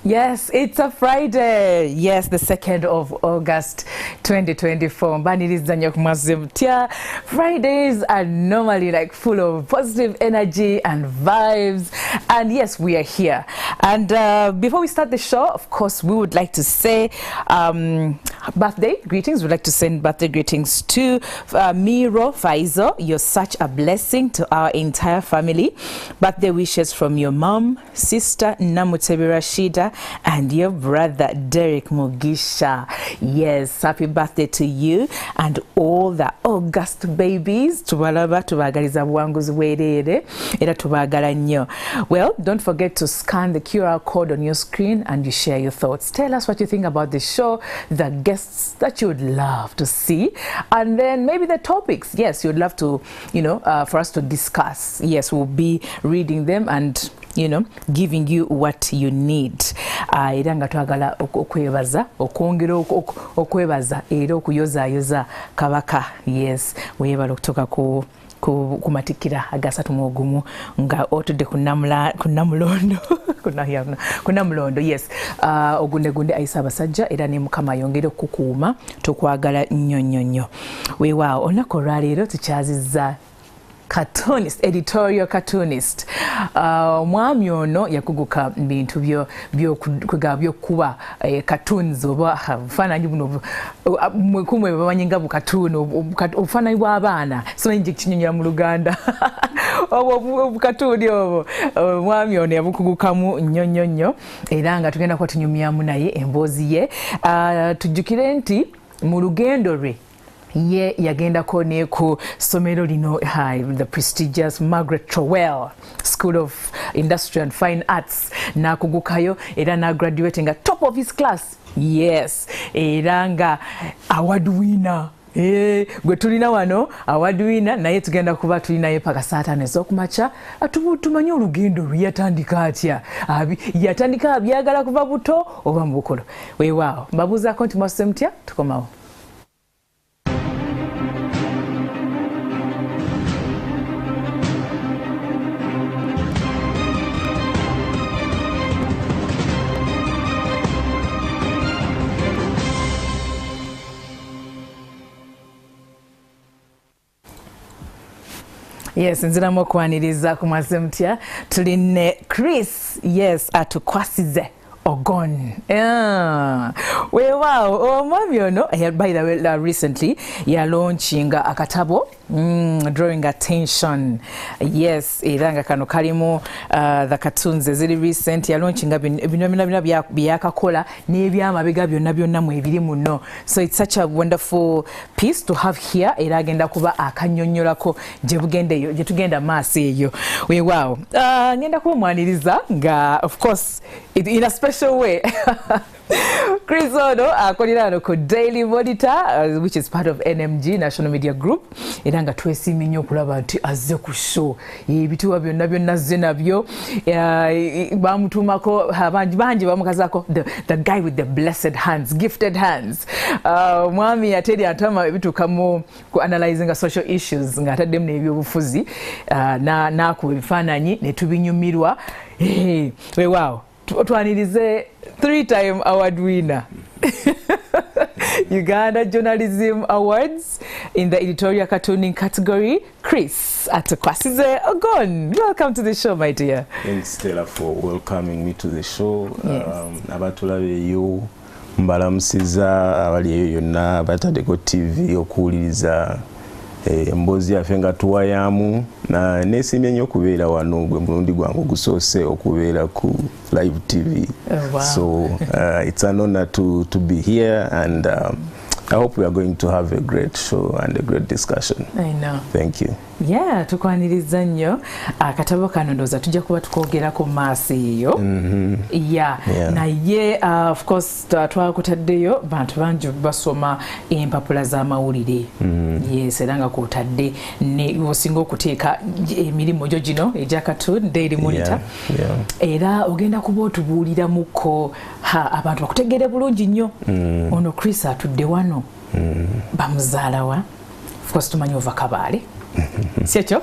Yes, it's a Friday. Yes, the 2nd of August 2024. Mbaniriza nnyo ku Mwasuze Mutya. Fridays are normally like full of positive energy and vibes. And yes, we are here. And before we start the show, of course, we would like to say birthday greetings. We'd like to send birthday greetings to Miro Faizo. You're such a blessing to our entire family. Birthday wishes from your mom, sister Namutsebi Rashida, and your brother Derek Mugisha. Yes, happy birthday to you and all the August babies. Tubalaba tubagaliza buwanguzi bwerere era tubagala nnyo. Well, don't forget to scan the QR code on your screen and you share your thoughts. Tell us what you think about the show, the guests that you would love to see, and then maybe the topics. Yes, you'd love to, for us to discuss. Yes, we'll be reading them and giving you what you need. Era nga twagala okwebaza okwongera okwebaza era okuyozayoza kabaka. Yes, weyebala okutoka ku matikira agasatu mu ogumu nga otudde kunamulondo. Yes, ogundegunde ayisa abasajja era ne mukama yongere okukuuma tukwagala nnyo. Weewaawo olunaku olwaleero tukyazizza Cartoonist, editorial cartoonist. Mwami ono yakuguka bintu byokuba cartoons oba bufaananyi buno kumwe bamanyinga bu cartoon obufaananyi bw'abaana simanyi gye kinyonyola mu Luganda obwo cartoon obwo mwami ono yabukugukamu nnyo era nga tugenda kuba tunyumyamu naye emboozi ye. Tujjukire nti mu lugendo lwe ye yagendako ne ku somero lino the prestigious Margaret Trowell School of Industrial and Fine Arts nakugukayo era na graduating at top of his class. Yes, era nga award winner. Gwe tulina wano award winner naye tugenda kuba tulina ye paka saa 5 ez'okumakya tumanye olugendo lwe yatandika atya yatandika byagala kuva buto oba mu bukolo. Weewaawo mbabuuzaako nti Mwasuze Mutya tukomawo. Yes, nziramu okwaniriza ku Mwasuze Mutya tuline Chris. Yes, atukwasize Ogon. Weewaawo omwami ono by the way recently launching akatabo drawing attention. Yes, era nga kano kalimu the cartoons eziri recent launching bino byakakola n'ebyamabega byonna mu ebiri muno. So it's such a wonderful piece to have here. Era agenda kuba akanyonyolako gye tugenda maaso eyo. Weewaawo ngenda kuba omwaniriza nga of course in a special way. Chris ono akolera ano ku Daily Monitor, which is part of NMG, National Media Group. Era nga twesimye nnyo okulaba nti azze ku show. Ebituwa byonna azze nabyo. Bamutumako bangi bamukazako the guy with the blessed hands, gifted hands. Mwami ateri atama ebituuka ku analyzing social issues nga ataddemu n'ebyobufuzi n'akuba ebifaananyi ne tubinyumirwa. Weewaawo twanirize 3-time award winner. Uganda Journalism Awards in the editorial cartooning category. Chris atukwasize Ogon. Welcome to the show, my dear. Thanks, Stella, for welcoming me to the show. Yes. Abatulabeyo mbalamusiza abaliyo yonna batadeko TV okuwuliriza emboozi yaffe nga tuwayamu na nesimye nnyo okubeera wano gwe mulundi gwange gusoose okubeera ku live TV. Oh, wow. So it's an honor to be here, and I hope we are going to have a great show and a great discussion. I know. Thank you. Yeah, tukwaniriza nnyo akatabo kano ndoza tujja kuba tukogerako maaso eyo. Yeah. Naye of course twakutaddeyo bantu bangi basoma empapula z'amawulire. Yes, era nga kwotadde ne osinga okuteeka emirimu gyo gino egya Cartoon Daily Monitor. Era ogenda kuba otubuuliramuko abantu bakutegere bulungi nnyo. Ono Chris atudde wano bamuzaalawa. Of course tumanyi ova Kabaale. Sekyo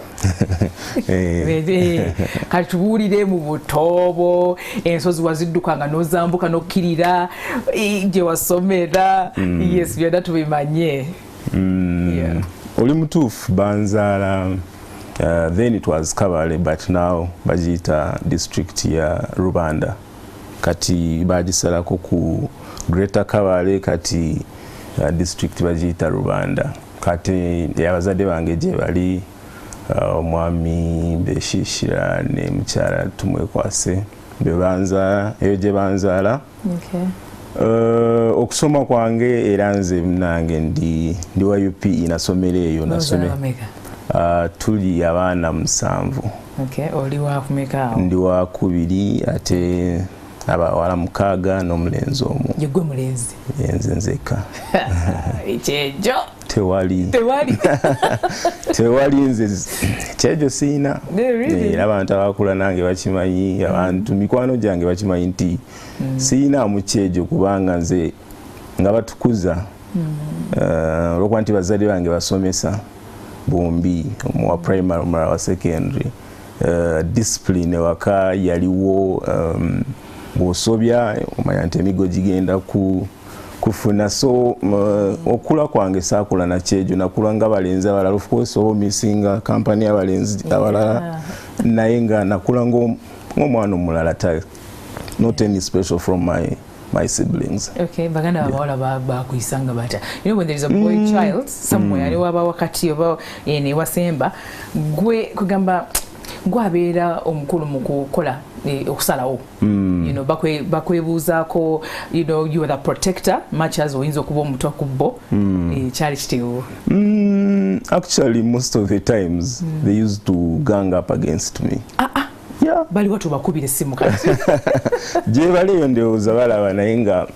kati tubuulire mu butobo ensozi waziddukanga n'ozambuka n'okkirira gye wasomera yes byonna tubimanye oli mutuufu banzaala then it was Kabale but now bagiyita district ya Rubanda kati bagisalako ku Greater Kabale kati district bagiyita Rubanda kati abazadde bange gye bali omwami Beshishira ne mukyala Tumwekwase bebanza eyo gye banzaala okusoma kwange era nze nange ndi wa UP nasomera eyo nasome tuli abaana 7 oli wakumeka ndi wa 2 ate abawala 6 n'omulenzi omu yegwe mulenzi yenze nzeka ekyejo tewali nze kyejo siina era abantu abakula nange bakimanyi abantu mikwano gyange bakimanyi nti siina mu kyejo kubanga nze nga batukuza olwokuba nti bazadde bange basomesa bombi mu wa primary mu wa secondary discipline waka yaliwo bw'osobya omanya nti emigo gigenda kufuna so okula kwange saakula na kyejo nakula nga balenzi abalala of course oba omisinga kampani y'abalenzi abalala naye nga nakula ng'omwana omulala not any special from my siblings. Okay, baganda abawala bakuyisanga bata. You know when there is a boy child somewhere ali waba wakati oba ene wasemba gwe kugamba gwabeera omukulu mu kukola okusalawo you know bakwebuuzaako you know you are the protector much as oyinza okuba omutwa ku bo kyali kiteewo actually most of the times they used to gang up against me. Yeah. Bali watu bakubira essimu kati gye baleyo ndowooza balaba naye nga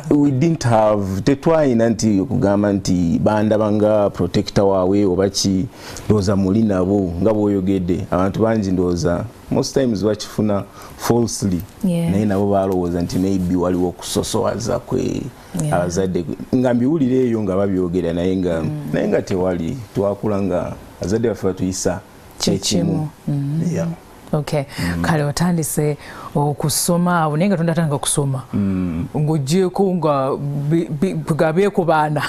we didn't have tetwalina nti okugamba nti bandaba nga protector waabwe oba ki ndowooza muli nabo nga bw'oyogedde abantu bangi ndowooza most times bakifuna falsely naye nabo balowooza nti maybe waliwo okusosowaza kwe abazadde nga mbiwulira eyo nga babyogera naye nga tewali twakula nga abazadde baffe batuyisa kyekimu. Okay. Kale otandise okusoma naye nga tondatandika okusoma ng'ogyeko nga beekubaana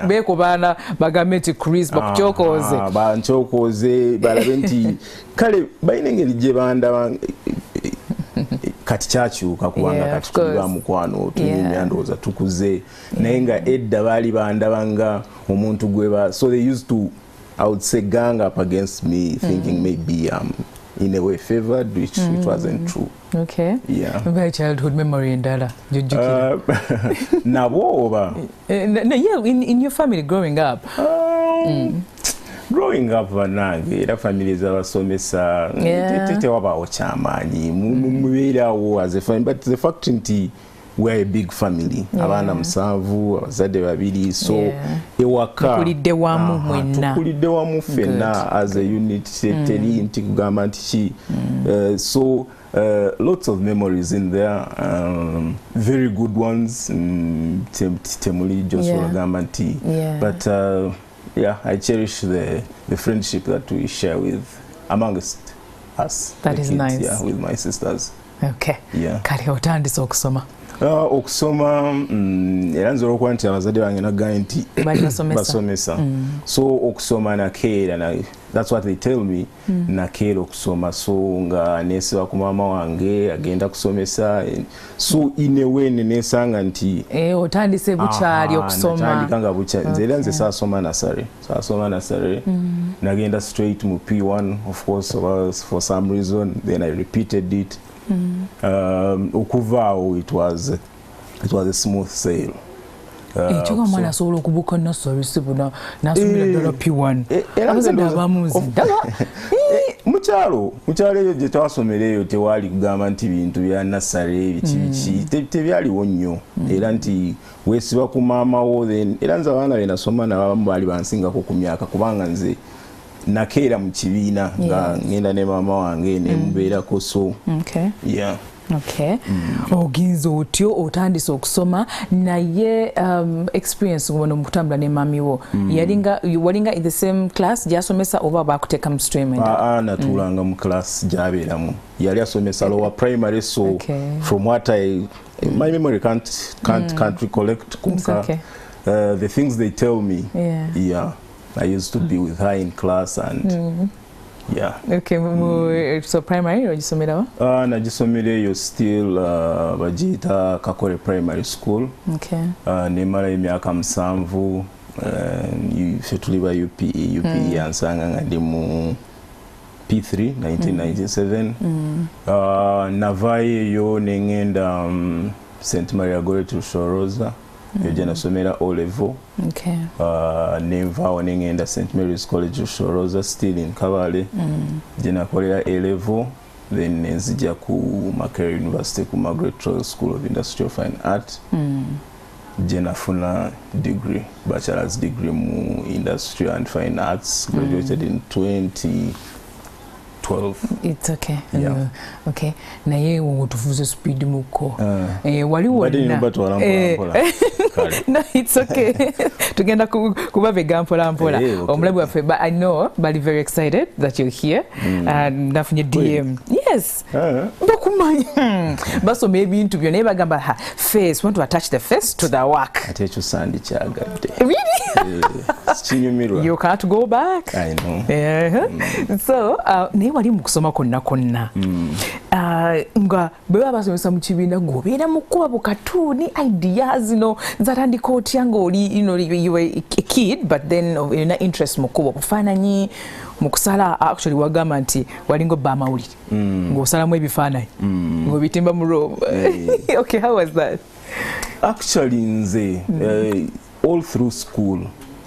beekubaana bagambe nti Chris bakukyokoze bankyokoze balabe nti kale balina engeri gye bandaba kati kyakyuka kubanga kati tuli ba mukwano tulina ndowooza tukuze naye nga edda baali bandaba nga omuntu gweba so they used to I would say gang up against me thinking maybe I'm in a way favored which wasn't true. Okay. Yeah. My childhood memory in Dala. In your family growing up. Growing up banange era families abasomesa tete wabaawo kyamaanyi mubeerawo as a family but the fact nti we're a big family abaana 7 abazadde 2 so ewaka tukulidde wamu mwenna tukulidde wamu ffenna as a unit teri nti kugamba nti ki so lots of memories in there very good ones temuli joshua gamba nti but I cherish the friendship that we share with amongst us. That is nice. Yeah, with my sisters. Okay. Yeah. Kale otandise okusoma. Okusoma era nzola okuba nti abazadde bange nagambye nti basomesa so okusoma nakeera that's what they tell me nakeera okusoma so nga neesiba ku maama wange agenda kusomesa so in a way neesanga nti otandise bukyali okusoma natandika nga bukyali nze era nze saasoma nasare nagenda straight mu P1 of course for some reason then I repeated it. Okuvaawo it was a smooth sail. Ekyo mwana asobola okubuuka nursery sibuna n'asomera ddala P1 abazadde abamuzi mukyalo eyo gye twasomera eyo tewaali kugamba nti bintu bya nursery biki tebyaliwo nnyo era nti weesiba ku maama wo era nze abaana be nasoma nabamu baali bansingako ku myaka kubanga nze nakeera mu kibiina nga ngenda ne maama wange ne mubeerako so Okay. Ogenze otyo otandise okusoma naye experience ngono mukutambula ne mami wo. Walinga in the same class gyasomesa oba bakuteka mu stream enda? Natulanga mu class gyaberamu. Yali asomesa lower primary, so from what my memory can't recollect kumka. The things they tell me. Yeah. I used to be with her in class and yeah. Okay, so primary or gisomera wa? Nagisomereyo still bagita Kakore Primary School. Okay. Nemala emyaka 7 ife tuliba UPE yansanga nga ndi mu P3 1997. Navayeyo nengenda St. Maria Goretti Shoroza. Yojana somera O level. Okay. Neva nengenda St. Mary's College Shoroza still in Kabale. Jena kolera A level. Then nzija ku Makerere University ku Margaret Troy School of Industrial Fine Art. Jena funa degree, bachelor's degree mu Industry and Fine Arts. Graduated in 2012. It's okay. Yeah. Okay. Na ye wotuvuze speed muko. Wali wonna. No, it's okay. Tugenda kuba vega mpola. Omulabu waffe, but I know bali very excited that you're here. And nafunye DM. Yes. Bakumanya. Baso maybe into your neighbor gamba face, want to attach the face to the work. Atecho sandi chagadde. Really? You can't go back. I know. Yeah. So, ne wali mukusoma konna. Nga bwe abasomesa mu kibiina ng'obeera mu kuba bu cartoon ideas zatandika otya ng'oli you were a kid but then you're interest mu kuba bufaananyi mu kusala. Actually wagamba nti walinga obba amawulire ng'osalamu ebifaananyi ng'obitimba mu room. Okay, how was that? Actually nze all through school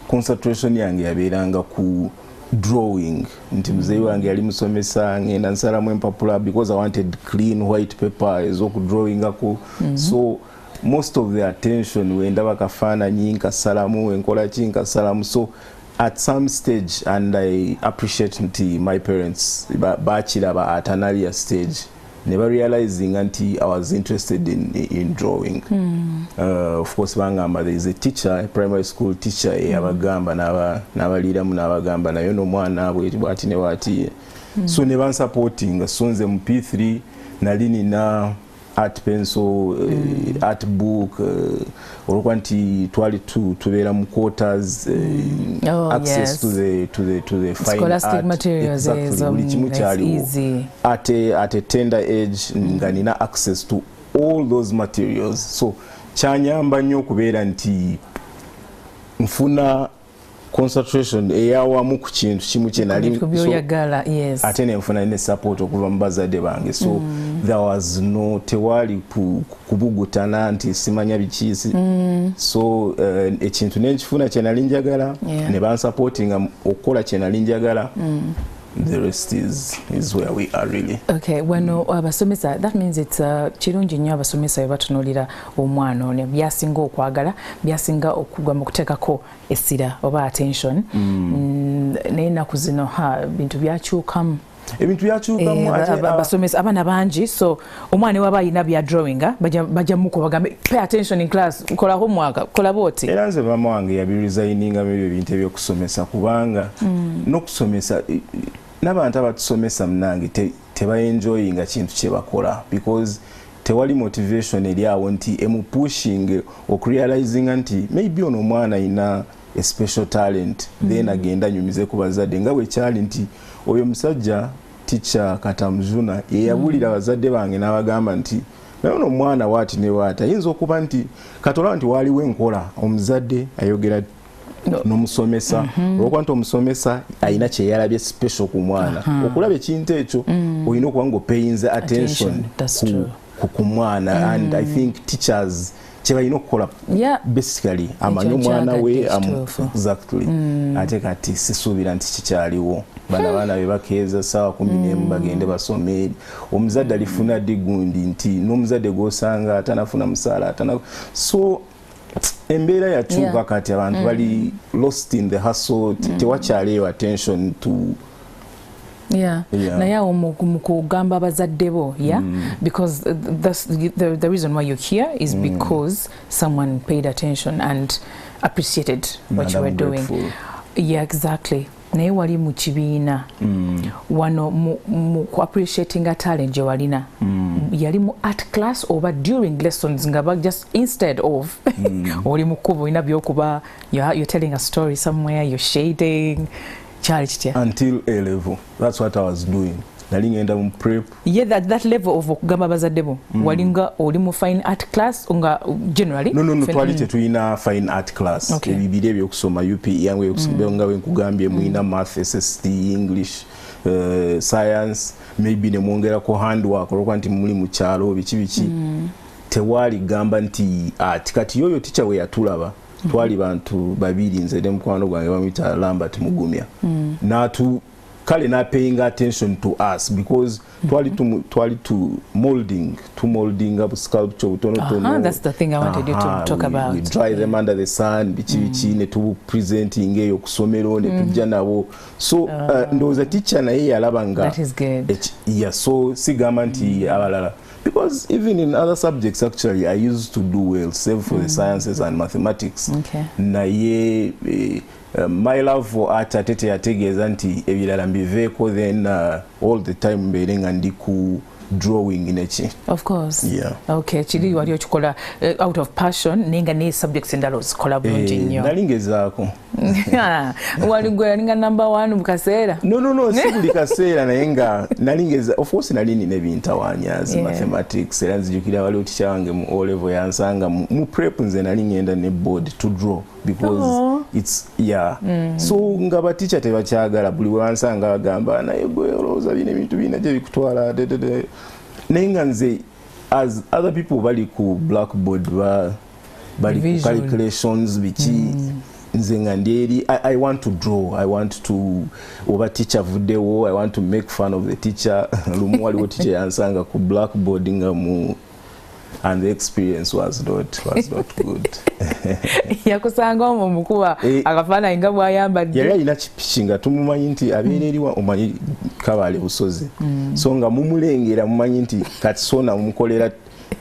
concentration yange yabeeranga ku drawing. Nti mzee wange yali musomesa ngenda nsalamu empapula because I wanted clean white paper ezoku drawing ako. So most of the attention wenda bakafaananyi nkasalamu enkola ki nkasalamu. So at some stage, and I appreciate my parents bachira at an earlier stage, never realizing until I was interested in drawing. Of course, bangamba there is a teacher, a primary school teacher, abagamba n'abalira mu n'abagamba nayo n'omwana bwati ne bwati. So ne ban supporting sonze mu P3 nali nina art pencil, art book, olukwanti twali tubeera mu quarters, access to the fine scholastic art materials. Exactly. It's easy. At a tender age, nga nina access to all those materials. So kyanyamba nnyo okubeera nti nfuna concentration eyawamu ku kintu kimu kye nali ate ne nfuna ne support okuva mu bazadde bange. So there was no tewali kubugutana nti simanya bikisi. So ekintu nekifuna kye nali njagala ne bansupportinga okukola kye nali njagala. The rest is where we are really. Okay, when abasomesa, that means it's kirungi nnyo abasomesa batunulira omwana ono byasinga okwagala byasinga okugwa mu kuteekako essira oba attention. Naye ennaku zino bintu byakyukamu. Ebintu byakyukamu abasomesa abaana bangi, so omwana waba ayina bya drawinga bajja muko bagambe pay attention in class, kola homework, kola boti. Era nze mama wange yabiresigninga mu ebintu ebyokusomesa kubanga n'okusomesa n'abantu abatusomesa munange tebaenjoyinga kintu kye bakola because tewali motivation eri awo nti emupushing okurealizinga nti maybe ono omwana ayina a special talent then agenda nyumize ku bazadde nga bwe kyali nti oyo musajja teacher Katamjuna yeyabulira abazadde bange n'abagamba nti ono omwana waati ne waati ayinza okuba nti katola nti waliwo enkola omuzadde ayogera n'omusomesa olwokuba nti omusomesa ayina kyeyalabye special ku mwana okulaba ekintu ekyo olina okuba ng'opayinze attention ku mwana. And I think teachers kyebalina okukola basically amanye omwana we exactly. Ate kati sisuubira nti kikyaliwo bana baana be bakeeza ssaawa 11 bagende basome. Omuzadde alifuna ddi gundi nti n'omuzadde gw'osanga atanafuna musaala so embeera yakyuka kati abantu bali lost in the hustle. Tewakyaliyo attention to Yeah. Naye awo mu kugamba abazadde bo, yeah? Because the reason why you're here is because someone paid attention and appreciated what you were doing. Grateful. Yeah, exactly. Naye wali mu kibiina wano mu appreciating a talent je walina yali mu art class oba during lessons nga just instead of oli mu kubo ina byokuba you're telling a story somewhere, you're shading until A level. That's what I was doing. Nali ngenda mu prep. Yeah, that level of okugamba bazadde bo walinga oli mu fine art class nga generally no twali tetuyina fine art class ebibiri ebyokusoma UP yangu yokusomba nga wenkugambye muina math, SST, English, science, maybe ne mwongera ko handwork olwo nti muli mu kyalo biki tewali gamba nti art kati yoyo teacher we yatulaba twali bantu babiri nze ne mukwano gwange bamwita Lambert Mugumya natu kale na paying attention to us because twali to molding up sculpture tono. That's the thing I wanted you to talk about. We dry them under the sun bichi ne tu presenting eyo kusomero ne tujja nabo so ndoza teacher na yeye alabanga. That is good. Yeah, so sigamba nti abalala because even in other subjects actually I used to do well save for the sciences and mathematics. Okay. Na ye my love for art atete yategeeza nti ebirala mbiveeko then all the time mbeerenga ndi ku drawing ineki. Of course. Yeah. Okay, chiri wali okikola out of passion nenga ne subjects endala ozikola bulungi nnyo. Nalingezaako. Wali gwe yalinga number 1 mu kaseera? No, si buli kaseera naye nga nalingeza of course nali nina ebintawanyazi mathematics era nzijukira wali oticha wange mu O level yansanga mu prep nze nali ngenda ne board to draw because it's so nga ba teacher tebakyagala buli wansanga agamba naye gwe olowooza bino ebintu bina gye bikutwala nenga nze as other people bali ku blackboard bali ku calculations biki nze nga nderi I want to draw, I want to oba teacher vudewo, I want to make fun of the teacher lumu waliwo teacher yansanga ku blackboard nga mu and the experience was not good. Yakusanga omukuba akafaananyi nga bw'ayambadde yali alina kipiki nga tumumanyi nti abeera eriwa omanyi Kabale Busozi so nga mumulengera mumanyi nti kati sona mumukolera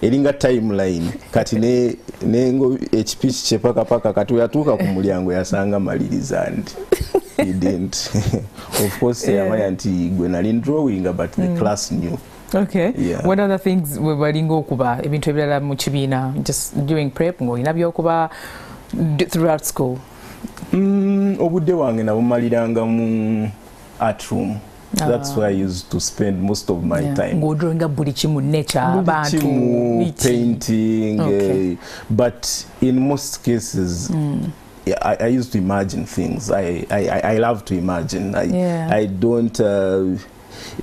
eringa timeline kati nengo ekipiki kyepakapaka kati yatuuka ku mulyango yasanga maliriza nti he didn't of course yamanya nti gwe nali drawing but the class knew. Okay. Yeah. What other things walinga okuba ebintu ebirala mu kibiina just during prep ng'olina byokuba throughout school? Obudde wange nabumaliranga mu art room. That's where I used to spend most of my time. Ng'odrawinga buli kimu nature abantu painting but in most cases I used to imagine things. I love to imagine. I don't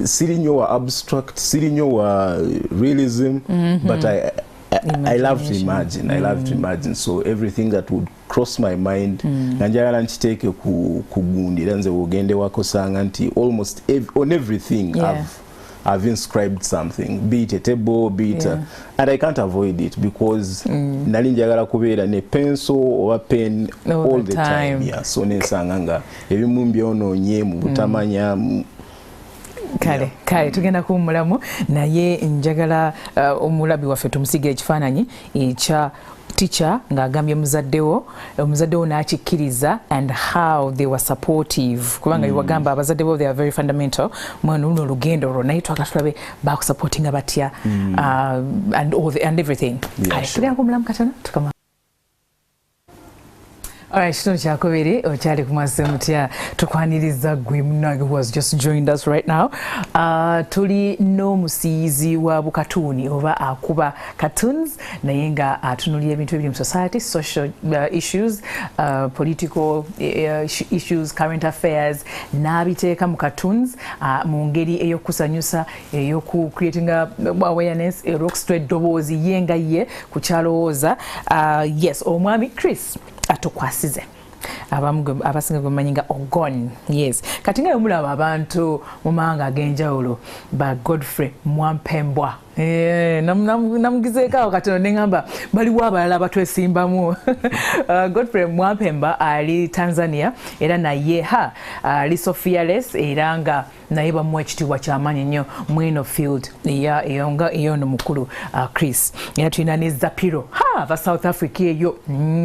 Sirinyo wa abstract, sirinyo wa realism, but I love to imagine. I love to imagine. So everything that would cross my mind, nanjala nchiteke kugundi. Nze wogende wako sanga nti almost on everything I've inscribed something, be it a table, be it and I can't avoid it because nalinjagala kubeera ne pencil or a pen all the time. Yeah, so nensanga nga ebimu byononye mu butamanya. Kale tugenda kumulamu naye njagala omulabi waffe tumusiga ekifaananyi ekya teacher ng'agambye omuzaddewo n'akikkiriza and how they were supportive kubanga wagamba abazadde bo they are very fundamental mwana luno olugendo olwo naye twagala tulabe bakusupportinga batya and everything. Kale tugenda kumulamu katono tukama. Alright, kino kyakubiri okyali ku Mwasuze Mutya tukwaniriza gwe munange who has just joined us right now. Tuli n'omusiyizi wa bukatuni oba akuba cartoons naye nga atunulira ebintu ebiri mu society, social issues, political issues, current affairs n'abiteeka mu cartoons mu ngeri ey'okusanyusa ey'oku creating awareness rockstreet eddoboozi ye nga ye ku kyalowooza. Yes, omwami Chris atukwasize abasinga gwemanyi Ogon. Yes, kati nga mulaba abantu mu mawanga ag'enjawulo ba Godfrey Mwampembwa namugizeeko katono ne ngamba baliwo abalala batwesimbamu. Godfrey Mwampemba ali Tanzania era naye ali Sophiales era nga naye bamuwa ekitiibwa ky'amaanyi nnyo mwino field eyono mukulu Chris era tulina ne Zapiro ava South Africa eyo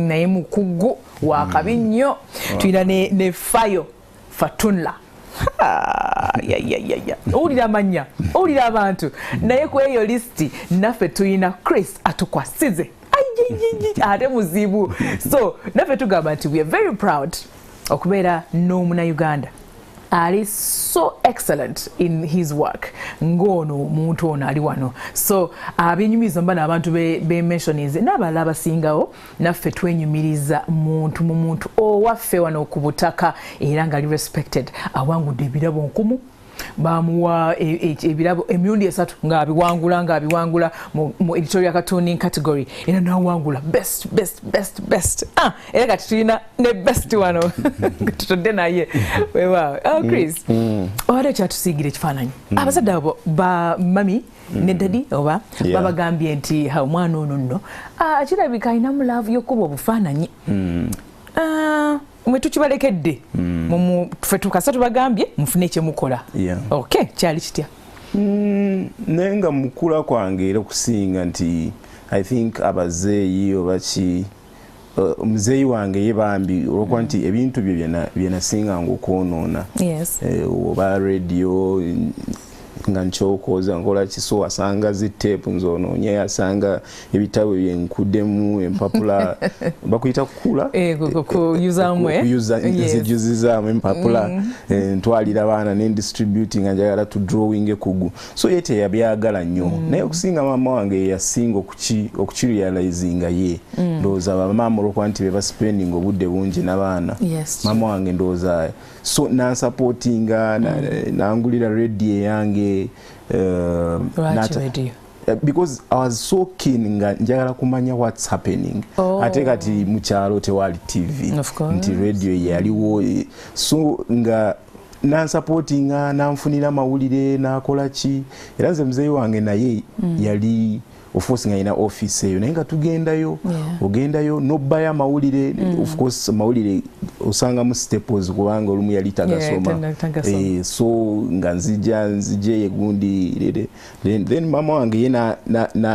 naye mukugu wakabi nnyo. Tulina ne Fayo Fatunla owulira amanya owulira abantu naye ku eyo lisiti naffe tulina Chris atukwasize ate muzibu. So naffe tugamba nti we are very proud okubeera n'omunauganda ali so excellent in his work ngono muntu ono ali wano. So abenyumiza mbana abantu be mentioninze n'abalala abasingawo naffe twenyumiriza muntu mu muntu owaffe wano ku butaka era nga ali respected awangudde ebirabo nkumu bamuwa ebirabo emirundi 3 ng'abiwangula mu editorial cartooning category era n'awangula best era kati tulina ne best wano tutodde naye weewaawe. Chris obadde kyatusiigira ekifaananyi abazadde abo ba mami ne dadi oba babagambye nti omwana ono nno kirabika alinamu laavu y'okkuba obufaananyi mwe tukibalekedde ffe tukasa tubagambye mufune ekyemukola. Okay, kyali kitya? Naye nga mukula kwange era okusinga nti I think abazeeyi obaki omuzeeyi wange ye bambi olwokuba nti ebintu bye nasinganga okwonoona oba radio nga nkyokoza nkola kiso asanga ziteepu nzoonoonye asanga ebitabo byenkuddemu empapula bakuyita kukula zijuzizaamu empapula ntwalira baana ne distributing nga njagala tu drawing ekugu. So ye teyabyagala nnyo naye okusinga maama wange yasinga okukirealizinga ye ndowooza bamaama olwokuba nti be baspending obudde bungi n'abaana maama wange ndowooza so nansupportinga nangulira radio yange because I was so keen nga njagala kumanya what's happening. Ate kati mu kyalo tewali TV nti radio yaliwo so nga nansupportinga nanfunira mawulire nakola ki era nze muzeeyi wange naye yali of course nga ina office eyo naye nga tugendayo ogendayo nobbayo amawulire of course mawulire osanga mu staples kubanga olumu yali tagasoma so nga nzije egundi then mama wange ye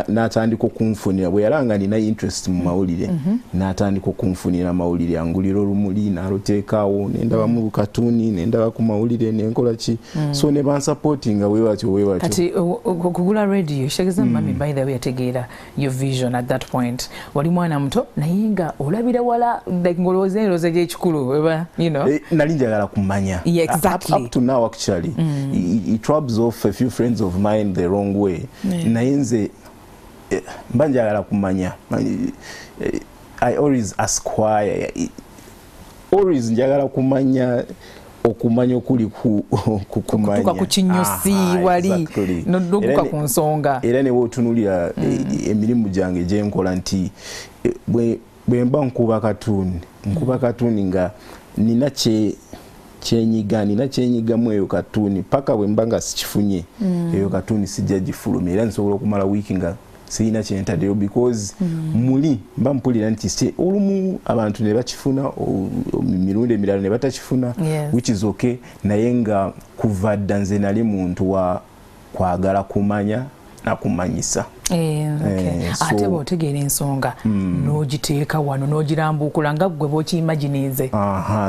natandika okunfunira bwe yalanga nina interest mu mawulire natandika okunfunira amawulire angulira olumuli naloteekaawo nendaba mu katuni nendaba ku mawulire nenkola ki so ne bansupportinga weewatyo kati okugula radio shageza mami by the way tegeera your vision at that point wali mwana muto naye nga olabira wala like ngolooze gy'ekikulu nali njagala kumanya up to now actually it rubs off a few friends of mine the wrong way naye nze mba njagala kumanya I always ask why always njagala kumanya okumanya okuli kukumanya ku kinyusi wali noduka ku nsonga era ne wotunulira emirimu gyange gye nkola nti bwe mba nkuba katuni nga nina kyenyigamu eyo katuni paka bwe mba nga sikifunye eyo katuni sijja gifuluma era nsobola okumala wiiki nga sirina kyentaddeyo because muli mba mpulira nti olumu abantu ne bakifuna mirundi emirala ne batakifuna which is okay naye nga kuva dda nze nali muntu wa kwagala kumanya nakumanyisa ate bw'otegeera ensonga n'ogiteeka wano n'ogirambuukula nga ggwe bw'okiyimaginize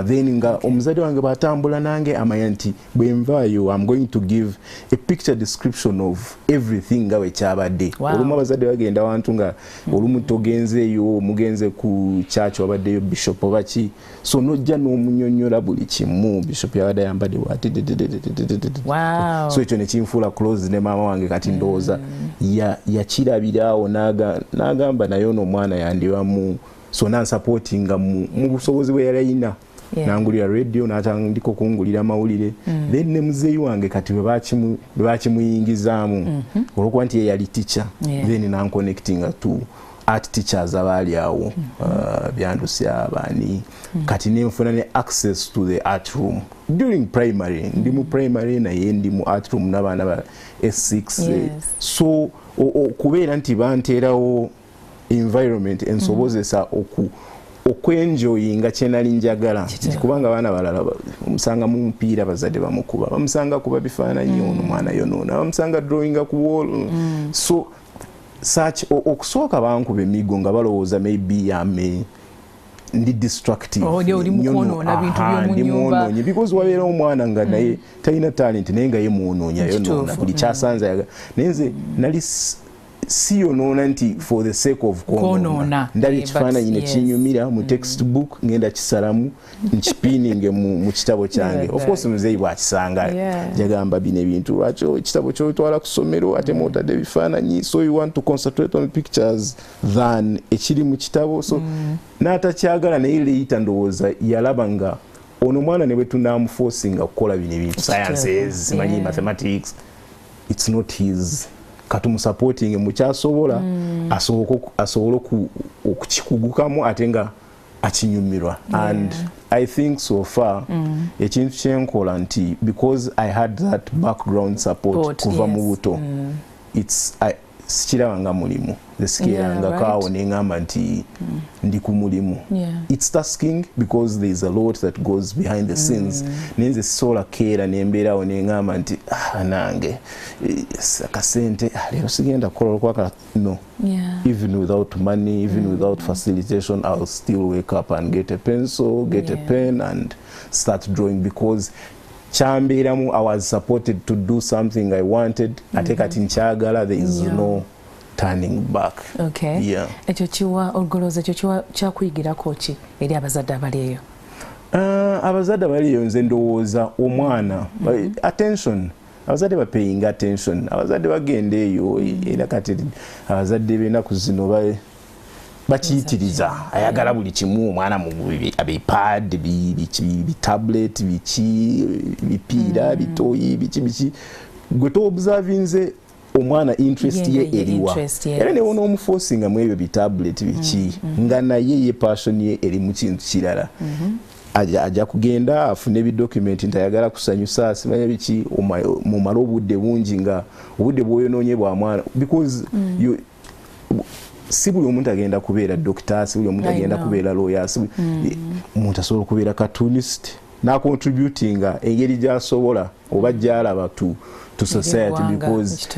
then nga omuzadde wange bw'atambula nange amanya nti bwe nvaayo I'm going to give a picture description of everything nga bwe kyabadde olumu abazadde bagenda wantu nga olumu togenzeeyo mugenze ku church wabaddeyo bishop oba ki so n'ojja n'omunyonnyola buli kimu bishop yabadde ayambadde bw'ati so ekyo ne kinfuula close ne maama wange kati ndowooza yakirabiraawo n'agamba naye ono omwana yandibamu so nansupportinga mu busobozi bwe yali ayina nangulira radio n'atandika okungulira amawulire then ne muzeeyi wange kati bwe bakimuyingizaamu olwokuba nti ye yali teacher then nanconnectinga to art teachers abaali awo byandusya abaani kati nenfuna ne access to the art room during primary ndi mu primary naye ndi mu art room n'abaana ba S6 so okubeera nti banteerawo environment ensobozesa okwenjoyinga kyenali njagala kubanga abaana balala omusanga mu mupiira bazadde bamukuba bamusanga kuba bifaananyi ono mwana yonoona bamusanga drawinga ku wall so such okusooka bankuba emigo nga balowooza maybe yame ndi destructive ndi because wabeera omwana nga naye talina talent naye nga ye mwononya yonoona buli kyasanze naye nze nali si yonoona nti for the sake of konoona ndali ekifaananyi ne kinyumira mu textbook ngenda kisalamu nkipiininge mu kitabo kyange of course muzeeyi bwakisanga jagamba bino ebintu lwaki ekitabo kyotwala ku ssomero ate mwotadde ebifaananyi so you want to concentrate on pictures than ekiri mu kitabo so n'atakyagala naye leeta ndowooza yalaba nga ono mwana ne bwe tunaamuforcinga kukola bino ebintu sciences simanyi mathematics it's not his katumusupporting mukyasobola asobole okukikugukamu ate nga akinyumirwa and I think so far ekintu kyenkola nti because I had that background support kuva mu buto sikirabanga mulimu esikiranga kaawo neŋŋamba nti ndi ku mulimu it's tasking because there is a lot that goes behind the scenes nenze sisobola keera nembeerawo neŋŋamba nti nange akasente leero sigenda kukola olwaka no even without money even without facilitation I'll still wake up and get a pencil get a pen and start drawing because kyambeeramu I was supported to do something I wanted ate kati nkyagala there is no turning back. Ekyo kiwa olugoloza ekyo kyakuyigirako ki eri abazadde abali eyo? Abazadde abali eyo nze ndowooza omwana attention abazadde bapayinga attention abazadde bagenda eyo era kati abazadde b'ennaku zino bakiyitiriza ayagala buli kimu omwana mu bipad bitablet bipiira bitoyi biki gwe toobservinze omwana interest ye eriwa era ne wona omuforcinga mu ebyo bitablet biki nga naye ye passion ye eri mu kintu kirala ajja kugenda afune ebidokumenti ntayagala kusanyusa simanya biki mu mala obudde bungi nga obudde bwoyonoonye bwa mwana because si buli omuntu agenda kubeera doctor si buli omuntu agenda kubeera lawyer omuntu asobola okubeera cartoonist n'acontributinga engeri gy'asobola oba gy'alaba to society because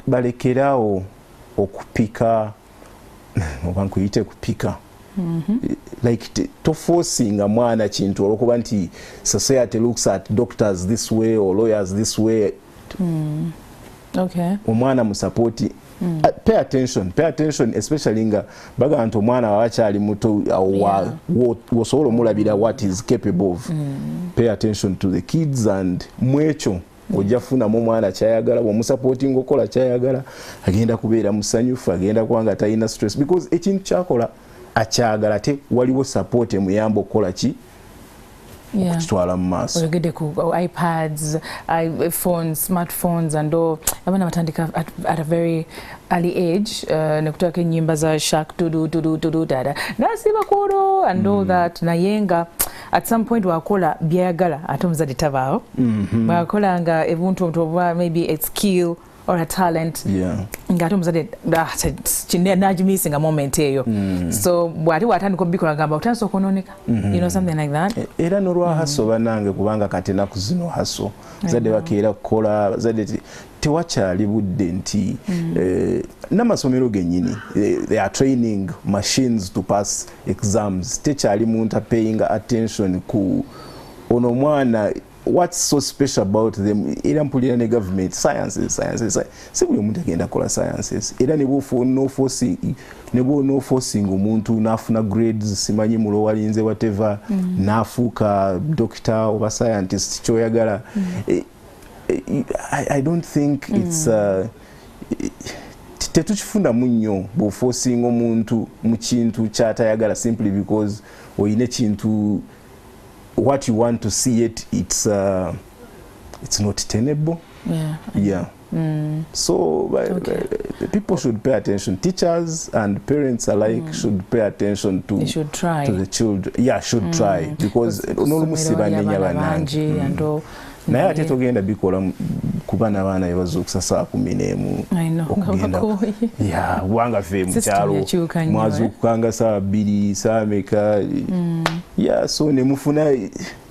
balekerawo okupika oba nkuyite kupika like to forcing a mwana kintu olwokuba nti society looks at doctors this way or lawyers this way omwana musapoti pay attention especially nga baga nti omwana wakyali muto wosobola omulabira what is capable of pay attention to the kids and mwekyo ojja funamu omwana kyayagala bwomusupporting okola kyayagala agenda kubeera musanyufu agenda kubanga talina stress because ekintu kyakola akyagala te waliwo support emuyamba okukola ki okukitwala mu maaso oyogedde ku iPads, iPhones, smartphones and all abaana batandika at a very early age nekutaka ennyimba za shark tudu dada nasiba kuro and all that naye nga at some point wakola byayagala ate omuzadde tabaawo wakolanga ebuntu oba maybe a skill or a talent nga ate omuzadde nagimissinga moment eyo so bw'ate watandika obikola gamba otandise okwonooneka you know something like that era n'olwa haso banange kubanga kati enaku zino haso zadde bakeera kukola zadde tewakyali budde nti n'amasomero gennyini they are training machines to pass exams tekyali muntu apaying attention ku ono mwana what's so special about them era mpulira ne government sciences si buli omuntu agenda kola sciences era ne no forcing omuntu n'afuna grades simanyi mulo walinze whatever n'afuuka doctor oba scientist kyoyagala I don't think it's tetukifunda munnyo bw'oforcing omuntu mu kintu kyatayagala simply because oyina ekintu what you want to see it's not tenable Yeah. So people should pay attention. Teachers and parents alike should pay attention to, should try. To the children. Yeah, should try, because naye ate togenda bikola kuba n'abaana bebazuukusa saa 11 okugenda kubanga ffe mu kyalo mwazuukukanga saa 2 saa meka so ne mufuna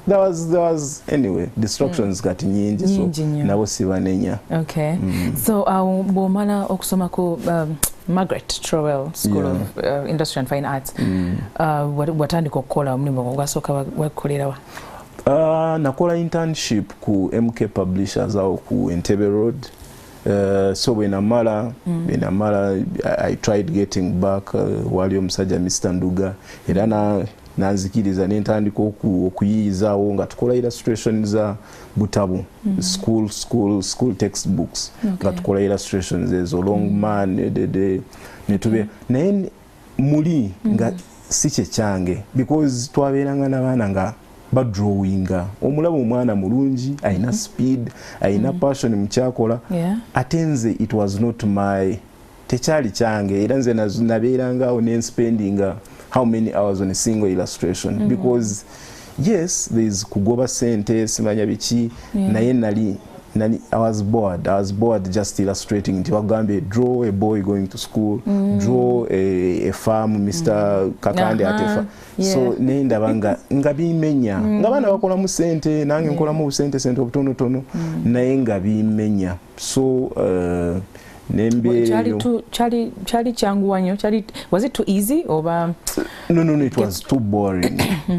there was anyway distractions kati nyingi so nabo sibanenya. So bw'omala okusoma ku Margaret Trowell School of Industry and Fine Arts watandika okukola omulimu ogwasooka wakolerawa? Nakola internship ku MK Publishers awo ku Entebbe Road. So when amala I tried getting back wali omusajja Mr. Nduga era nanzikiriza nentandika okuyiyizaawo nga tukola illustration za butabu school textbooks nga tukola illustrations ezo long man netube naye muli nga si kye kyange because twabeeranga n'abaana nga badrawinga omulaba omwana mulungi aina speed aina passion mu kyakola ate nze it was not my tekyali kyange era nze nabeerangawo nenspendinga how many hours on a single illustration because yes there is kugoba sente simanya biki naye nali I was bored just illustrating nti wagambe draw a boy going to school draw a farm Mr. Kakande atefa so nenda banga nga bimenya nga bana bakola mu sente nange nkola mu sente obutono naye nga bimenya so Charlie Changuanyo, was it too easy or? No, it was too boring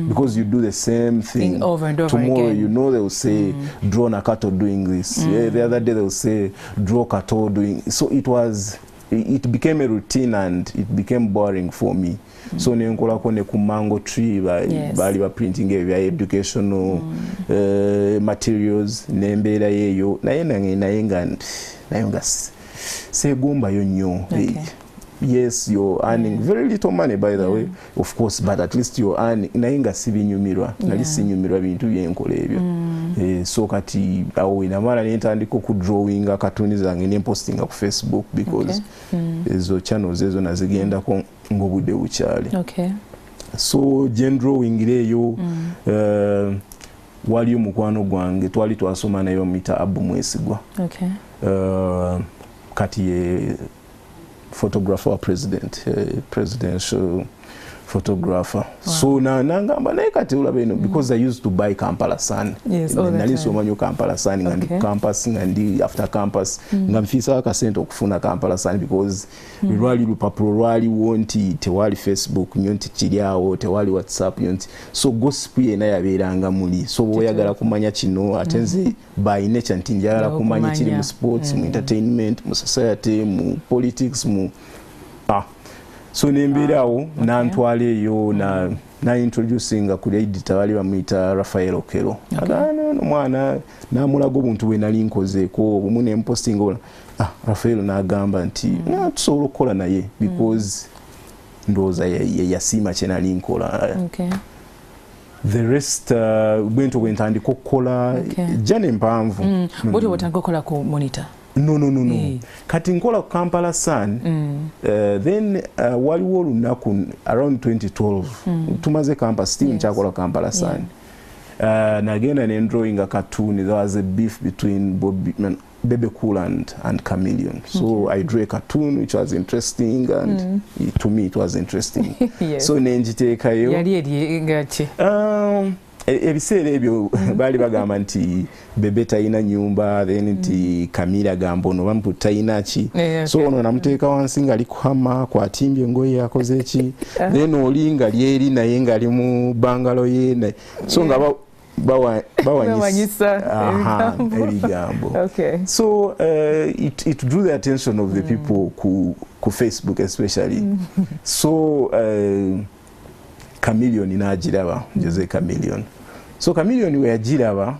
because you do the same thing over and over tomorrow again. You know they will say draw Nakato doing this. The other day they will say draw Kato doing. So it became a routine and it became boring for me. So nenkola ko ne ku mango tree bali ba printing ebya educational materials nembeera yeyo naye nga segumba yo nnyo. Yes, you're earning very little money by the way, of course, but at least you're earning. Naye nga sibinyumirwa nali sinyumirwa bintu byenkola ebyo so kati awo inamala nentandika okudrawinga katuni zange nempostinga ku Facebook because ezo channels ezo nazigendako ng'obudde bukyali. So drawing eyo waliyo mukwano gwange twali twasoma nayo mita Abu Mwesigwa kati ye photographer president presidential photographer. So nangamba naye kati ulaba ino because I used to buy Kampala Sun. Nali somanyo Kampala Sun nga ndi campus nga ndi after campus nga mfisa akasente okufuna Kampala Sun because lwali lupapuro lwali wonti tewali Facebook nyonti kiriawo tewali WhatsApp nyonti so gossip yena yabeeranga muli so oyagala kumanya kino atenze by nature nti njagala kumanya kiri mu sports mu entertainment mu society mu politics mu so nembirawo nantwala eyo na introducinga ku editor bali bamuyita Rafael Okero mwana namulaga obuntu bwe nali nkozeeko obumu nempostinga ola Rafael n'agamba nti tusobola okukola naye because ndowooza yasiima kye nali nkola. The rest bwento bwe ntandika okukola jja nempanvu. Bwoti bwotandika okukola ku monitor? No. Kati nkola ku Kampala Sun then waliwo olunaku around 2012 tumaze campus still nkyakola Kampala Sun nagenda drawing a cartoon. There was a beef between Bebe Cool and Chameleon. So I drew a cartoon which was interesting and to me it was interesting. So nenjiteekayo ebiseera ebyo baali bagamba nti Bebe talina nyumba then nti Kamira gamba ono bampu talina ki so ono namuteeka wansi nga ali kuhama kwatimbye engoye yakoze ki then oli nga lyeri naye nga ali mu bangalo ye so nga bawanyisa ebigambo. So it drew the attention of the people ku Facebook especially. So Chameleon inajiraba Jose Chameleon. So Chameleon we ajiraba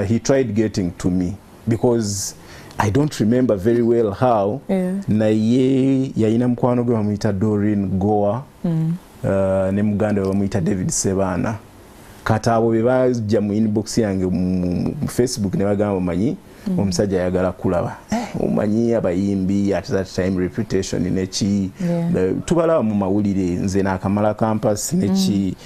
he tried getting to me because I don't remember very well how na ye yayina mkwano gwe bamuyita Doreen Goa ne muganda we bamuyita David Sebana kati abo be bajja mu inbox yange mu Facebook ne bagamba manyi omusajja ayagala kulaba omanyi abayimbi at that time reputation neki tubalaba mu mawulire nze n'akamala campus neki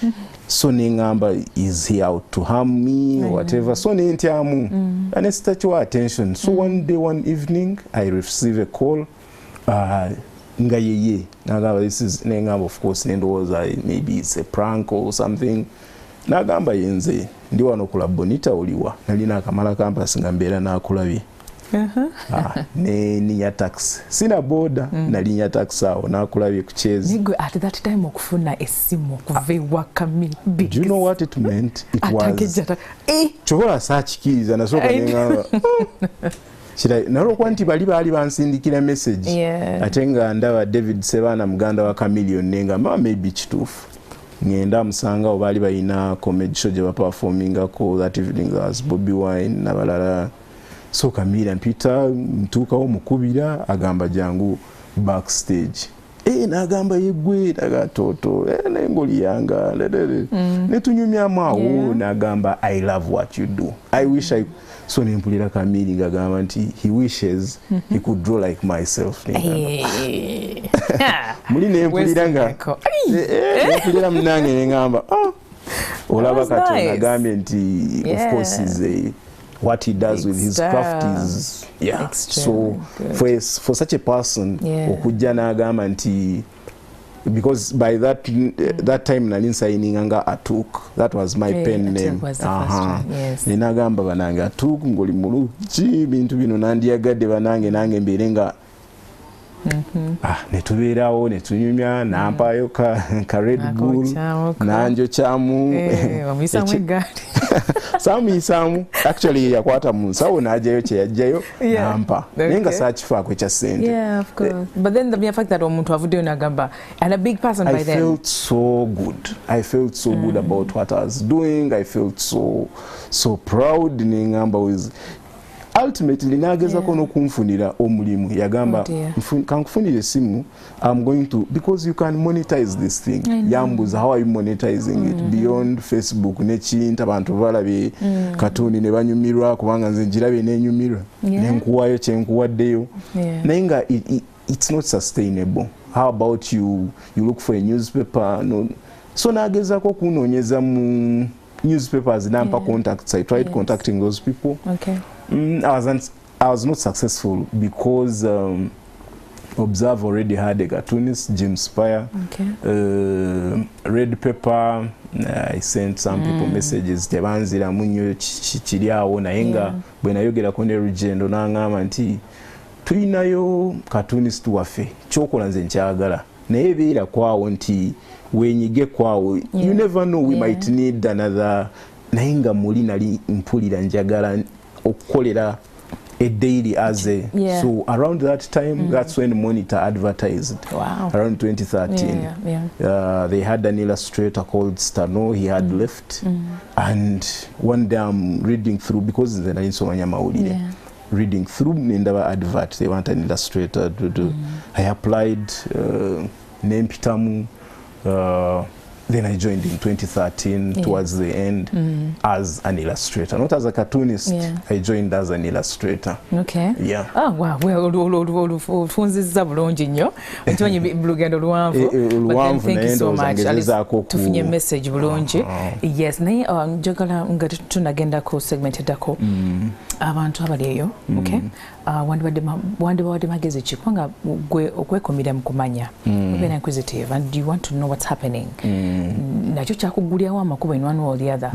so neŋŋamba is he out to harm me or whatever so nentyamu and it's takiwa attention so one day one evening I receive a call nga yeye nagamba this is neŋŋamba of course nendowooza maybe it's a prank or something nagamba yenze ndi wano kula bonita oliwa nalina akamala campus nga mbeera nakulabye ninya taxi sina boda nalinya taxi awo nakulabye ku Chezi nigwe at that time okufuna esimu kuva ewaka big do you know what it meant it was chobola saakikiriza nasooka neŋŋamba nalwokuba nti baali bansindikira message ate nga ndaba David Sebaana muganda wa Chameleon nengamba maybe kituufu ngenda musanga oba baali balina comedy show gye baperformingako that evening was Bobby Wine nabalala so Chameleon mpita ntuukawo mukubira agamba jangu backstage nagamba yegwe nagatoto nengoli yanga netunyumyamu awo nagamba I love what you do I wish I so nempulira Chameleon ngagamba nti he wishes he could draw like myself muli nempulira nga nempulira munange nengamba olaba kati nagambye nti of course is what he does with his craft is so for such a person okujja nagamba nti because by that time nali signing anga Atuk that was my pen name nenagamba banange Atuk ngoli mulungi bintu bino nandiyagadde banange nange mberenga netubeerawo netunyumya nampayo ka Red Bull nanjo kyamu samuyisamu actually yakwata mu nsawo najayo kyeyajjayo nampa naye nga saakifaako ekya ssente but then the mere fact that omuntu avuddeyo nagamba and a big person by then I felt so good about what I was doing I felt so proud nengamba with ultimately nagezako n'okunfunira omulimu yagamba kankufunira esimu I'm going to because you can monetize this thing yambuza how are you monetizing it beyond Facebook nekintu abantu balabye katuni ne banyumirwa kubanga nze njirabe nenyumirwa nenkuwayo kyenkuwaddeyo naye nga it's not sustainable how about you look for a newspaper so nagezako okunoonyeza mu newspapers nampa contacts I tried contacting those people I was not successful because Observe already had a cartoonist, James Spire. Red Pepper, I sent some people messages. Tebanzira munyo chiriawo naye nga bwe nayogera ko ne Rugendo nangamba nti tulinayo cartoonist waffe kyokola nze nkyagala naye beera kwawo nti wenyige kwawo you never know we might need another naye nga muli nali mpulira njagala okukolera a daily as a so around that time that's when Monitor advertised around 2013 they had an illustrator called Stano he had left and one day I'm reading through because then I so many mawulire reading through nindaba advert they want an illustrator to do I applied name pitamu then I joined in 2013 towards the end as an illustrator, not as a cartoonist. I joined as an illustrator. Oh wow, well, funziza bulungi nnyo. Ntimanyi bulugendo luwanvu. But thank you so much. Tufunye message bulungi. Yes, naye njagala nga tunagenda ku segment eddako. Abantu abali eyo, okay? Wandibadde magezi ki kubanga gwe okwekomera mu kumanya. Being inquisitive and you want to know what's happening. Nakyo kyakugulyawo amakubo in one way or the other.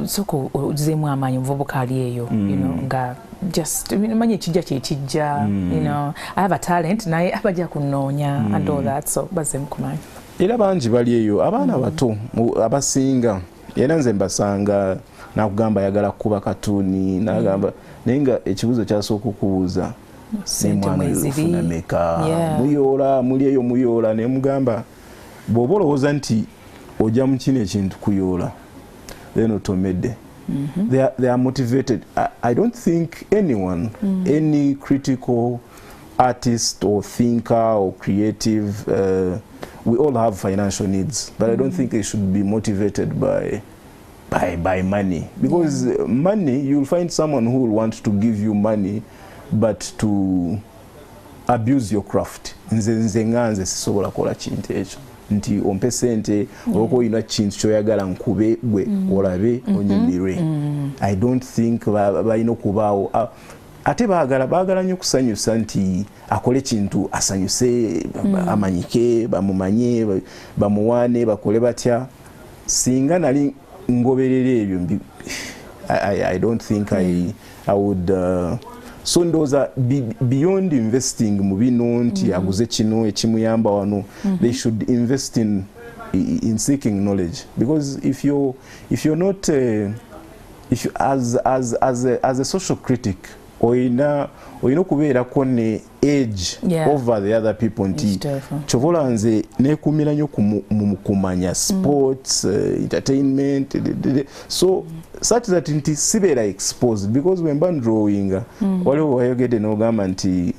Soko ozeemu amaanyi omuvubuka ali eyo, you know, nga just manye ekijja kyekijja, you know, I have a talent naye abajja kunoonya and all that, so bazeemu kumanya. Era bangi bali eyo abaana bato abasinga era nze mbasanga nakugamba yagala kuba katuni nagamba naye nga ekibuzo kyasooka okubuuza semwana yofuna meka muyoola muli eyo muyoola ne mugamba bw'oba olowooza nti ojja mu kino ekintu kuyoola then otomedde. They are motivated. I don't think anyone, any critical artist or thinker or creative, we all have financial needs, but I don't think they should be motivated by by money, because money, you'll find someone who will want to give you money but to abuse your craft. Nze nganze sisobola kola kintu ekyo nti ompe sente olwo oyina kintu kyoyagala nkube gwe olabe onyumirwe. I don't think balina okubaawo ate baagala nnyo kusanyusa nti akole kintu asanyuse amanyike bamumanye bamuwaane bakole batya. Singa nali ngoberera ebyo I don't think I would so ndoza beyond investing mu bino nti aguze kino ekimuyamba wano, they should invest in seeking knowledge, because if you're not if you, as a social critic oyina kubeerako ne age over the other people nti kyobola nze nekumira nnyo kumanya sports entertainment so such that nti sibeera exposed, because when mba drawing waliwo wayogedde n'ogamba nti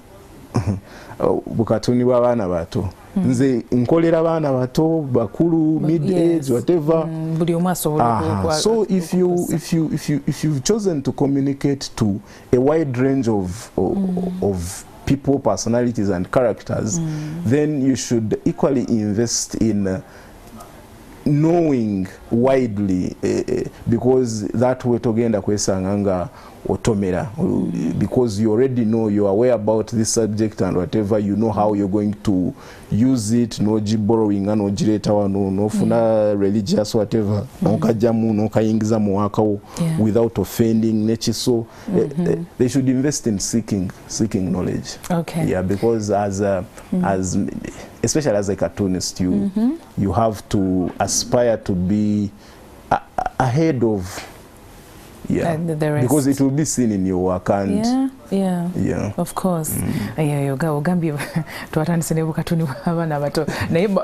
bukatuni bw'abaana bato nze nkolera abaana bato bakulu mid age whatever. So if you've chosen to communicate to a wide range of people, personalities and characters, then you should equally invest in knowing widely, because that way togenda kwesanga nga otomera, because you already know, you are aware about this subject and whatever, you know how you're going to use it, no borrowing and no jireta wano no funa religious whatever onkajamu no kayingiza mu wakawo without offending nature. So they should invest in seeking knowledge. Because as especially as a cartoonist, you have to aspire to be ahead of because it will be seen in your work and of course. Ogambye twatandise ne bukatuni bw'abaana bato.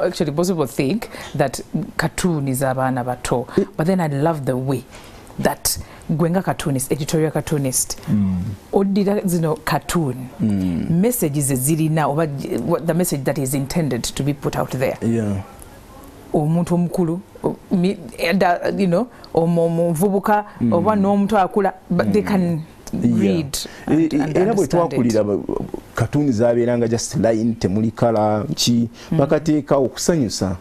Actually most people think that cartoon is abaana bato, but then I love the way that gwenga cartoonist, editorial cartoonist, odira zino cartoon messages zirina oba the message that is intended to be put out there. Omuntu omukulu you know omuvubuka oba n'omuntu akula, but they can read and understand it. Cartoon zabeeranga just line temuli kala ki bakateeka okusanyusa.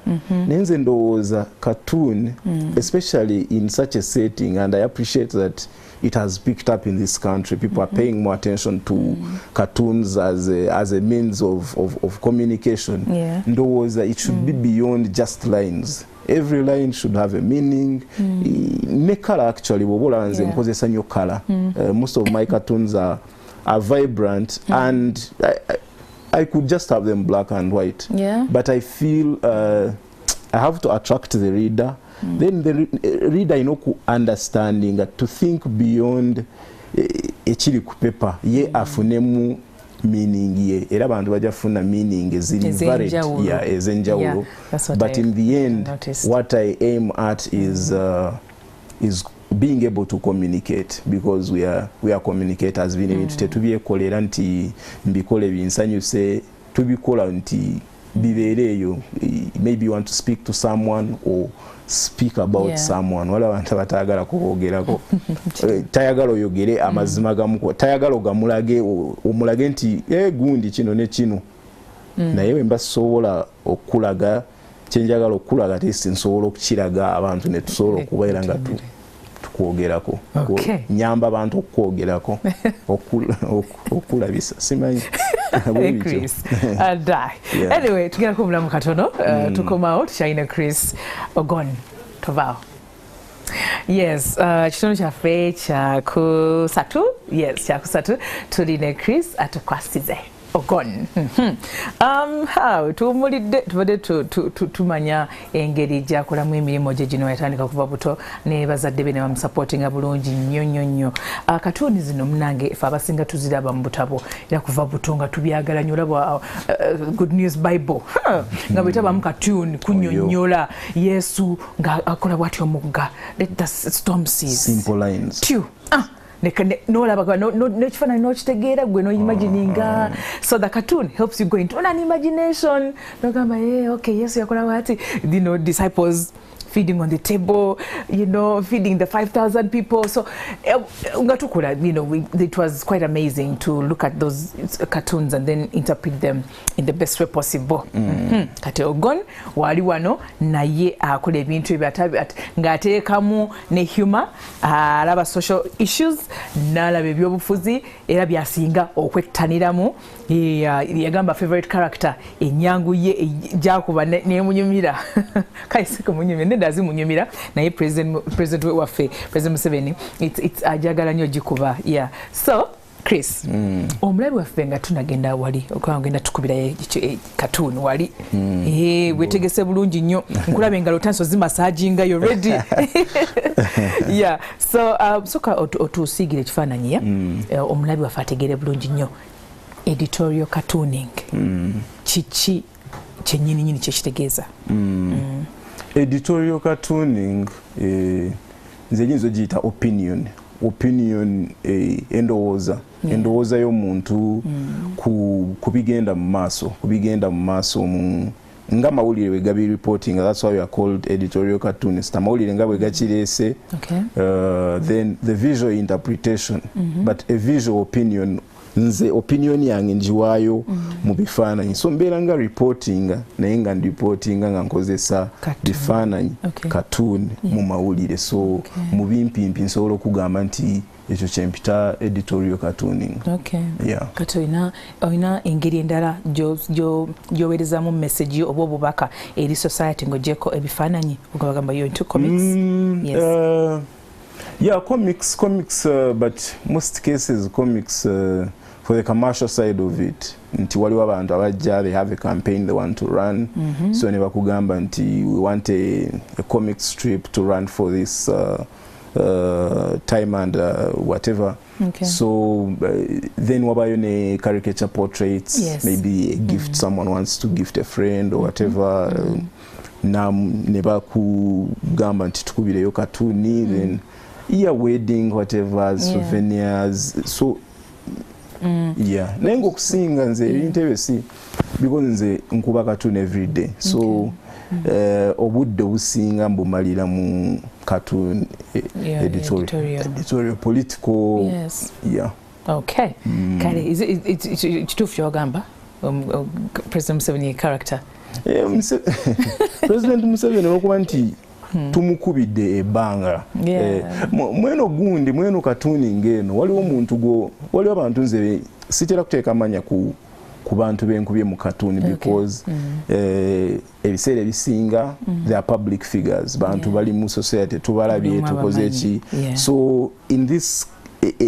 Nenze ndowooza cartoon especially in such a setting, and I appreciate that it has picked up in this country. People are paying more attention to cartoons as a means of communication. Ndowooza it should be beyond just lines. Every line should have a meaning. Ne color actually, wobola nze nkozesa nnyo color. Most of my cartoons are vibrant, and I could just have them black and white. But I feel I have to attract the reader. Then the reader, you know, understanding to think beyond ekiri ku paper ye afunemu meaning ye era abantu bajafuna meaning eziri varied ezenjawulo. But in the end what I aim at is being able to communicate, because we are communicators. Bino tetubyekolera nti mbikole binsanyuse, tubikola nti bibeereyo. Maybe you want to speak to someone or speak about someone. Wala abantu batagala kubogerako tayagala oyogere amazima gamuko, tayagala ogamulage omulage nti gundi kino ne kino naye wemba sobola okulaga kyenjagala okulaga tesi nsobola okukiraga abantu ne tusobola okubeera nga tukwogerako. Nyamba abantu okwogerako okulabisa simanyi. Chris anyway tugenda kumulamu katono tukomawo tukyalina Chris Ogon tovaawo. Kitono kyaffe kyakusatu kyakusatu tulina Chris atukwasize Ogon. Tuwumulidde tubadde tumanya engeri gyakolamu emirimu gye gino yatandika kuva buto ne bazadde be ne bamusupportinga bulungi nnyo. Katuuni zino munange ffe abasinga tuziraba mu butabo era kuva buto nga tubyagala nnyo. Olaba Good News Bible nga bwetabamu katuuni kunnyonnyola Yesu nga akola bw'atyo omugga, let the storm cease. Simple lines. N'ekifaananyi n'okitegeera gwe n'oyimagininga. So the cartoon helps you go into an imagination. N'ogamba okay, Yesu yakola bw'ati. Disciples feeding on the table, you know, feeding the 5,000 people. So you know, it was quite amazing to look at those cartoons and then interpret them in the best way possible. Kati Ogon wali wano naye akola ebintu ng'ateekamu ne humor, alaba social issues, n'alaba ebyobufuzi era byasinga okwettaniramu. Yagamba favorite character enyangu ye jakuba nemunyumira kaisiko munyumira nedazi munyumira naye president waffe President Museveni it's ajagala nnyo gikuba. Yeah, so Chris, omulabi waffe nga tunagenda wali okugenda tukubira cartoon wali wetegese bulungi nnyo nkulabe engalo tanso zimasajinga you ready. Yeah, so soka otusigire ekifaananyi ya omulabi waffe ategere bulungi nnyo editorial cartooning. Chichi chenyini nyini kyekitegeeza. Editorial cartooning nze nyinza giyita opinion endowooza y'omuntu kubigenda mu maaso nga mawulire we gabi reporting. That's why we are called editorial cartoonist. Amawulire nga bwe gakireese, then the visual interpretation, but a visual opinion, nze opinion yange njiwaayo mu bifaananyi. So mbeera nga reporting naye nga reportinga nga nkozesa bifaananyi cartoon mu mawulire. So mu bimpimpi nsobola okugamba nti ekyo kyempita editorial cartooning. Yeah. Kati olina engeri endala gyoweerezamu message oba obubaka eri society ng'ogyeko ebifaananyi ogabagamba yo into comics? Yes. Yeah, comics, but most cases comics for the commercial side of it. Nti waliwo abantu abajja, they have a campaign they want to run. So ne bakugamba nti we want a comic strip to run for this time and whatever. So then wabayo ne caricature portraits, maybe a gift someone wants to gift a friend or whatever. Ne bakugamba nti tukubireyo cartoon, then wedding, whatever, souvenirs. So yeah, nengo kusinga nze intebe si because nze nkuba cartoon every day. So obudde businga mbumalira mu cartoon editorial political. Yeah. Okay. Kale is it kitufu yogamba President Museveni character? President Museveni okuba nti tumukubidde ebbanga. Mweno cartooning eno waliwo abantu nze sitera kuteeka amanya ku bantu benkubye mu cartoon because ebiseera ebisinga they are public figures, bantu bali mu society tubalabye tukoze eki. So in this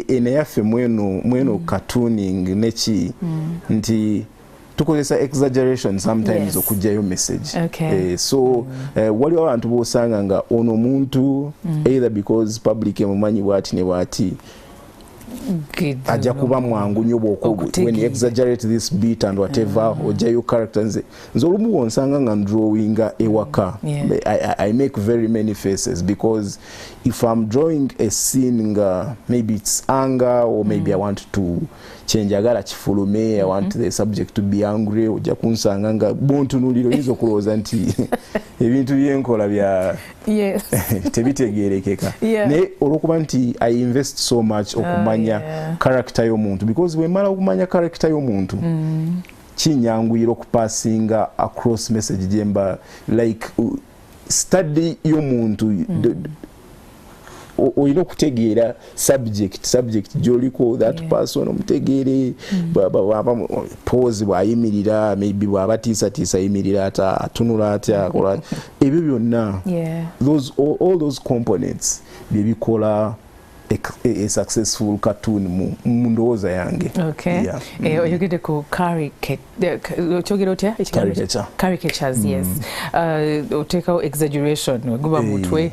eneyaffe mweno cartooning neki nti tukozesa exaggeration sometimes okujjayo message. So waliwo abantu bosanga nga ono muntu either because public emumanyi bwati ne bwati ajja kuba mwangu nnyo when you exaggerate this beat and whatever ojjayo character. Nze olumu wonsanga nga drawinga ewaka. I make very many faces because if I'm drawing a scene nga maybe it's anger or maybe I want to change agala kifulume, I want the subject to be angry, ojja kunsanga nga bontunuliro yinza okulowooza nti ebintu byenkola bya tebitegeerekeka. Naye olwokuba nti I invest so much okumanya character y'omuntu, because wemala okumanya character y'omuntu kinyanguyira okupassinga across message jemba like study y'omuntu. Oyina okutegeera subject gyoliko that person omutegeere pose bwayimirira, maybe bwaba tiisa yimirira ata atunula atya akola ebyo byonna. All those components byebikola a successful cartoon mu ndowooza yange. Oyogedde ku caricatures. Yes. Oteekawo exaggeration weguba mutwe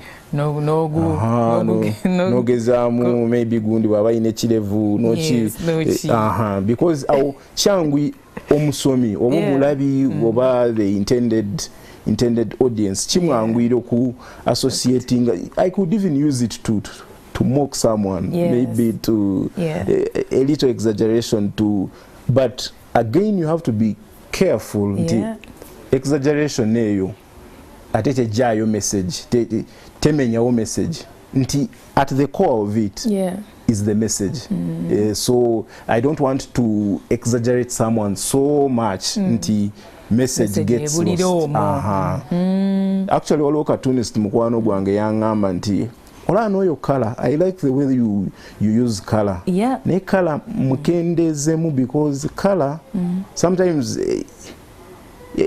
nogezaamu maybe gundi bwaba ayina ekirevu noki because awo kyangwi omusomi oba omulabi oba the intended audience kimwangwire ku associating. I could even use it to mock someone, maybe to a little exaggeration but again you have to be careful. Exaggeration neyo ate tejjaayo message temenyawo message nti at the core of it is the message. So I don't want to exaggerate someone so much nti message gets lost. Actually waliwo cartoonist mukwano gwange yaŋŋamba nti I know your color. I like the way you use color. Ne color mukendezemu because color sometimes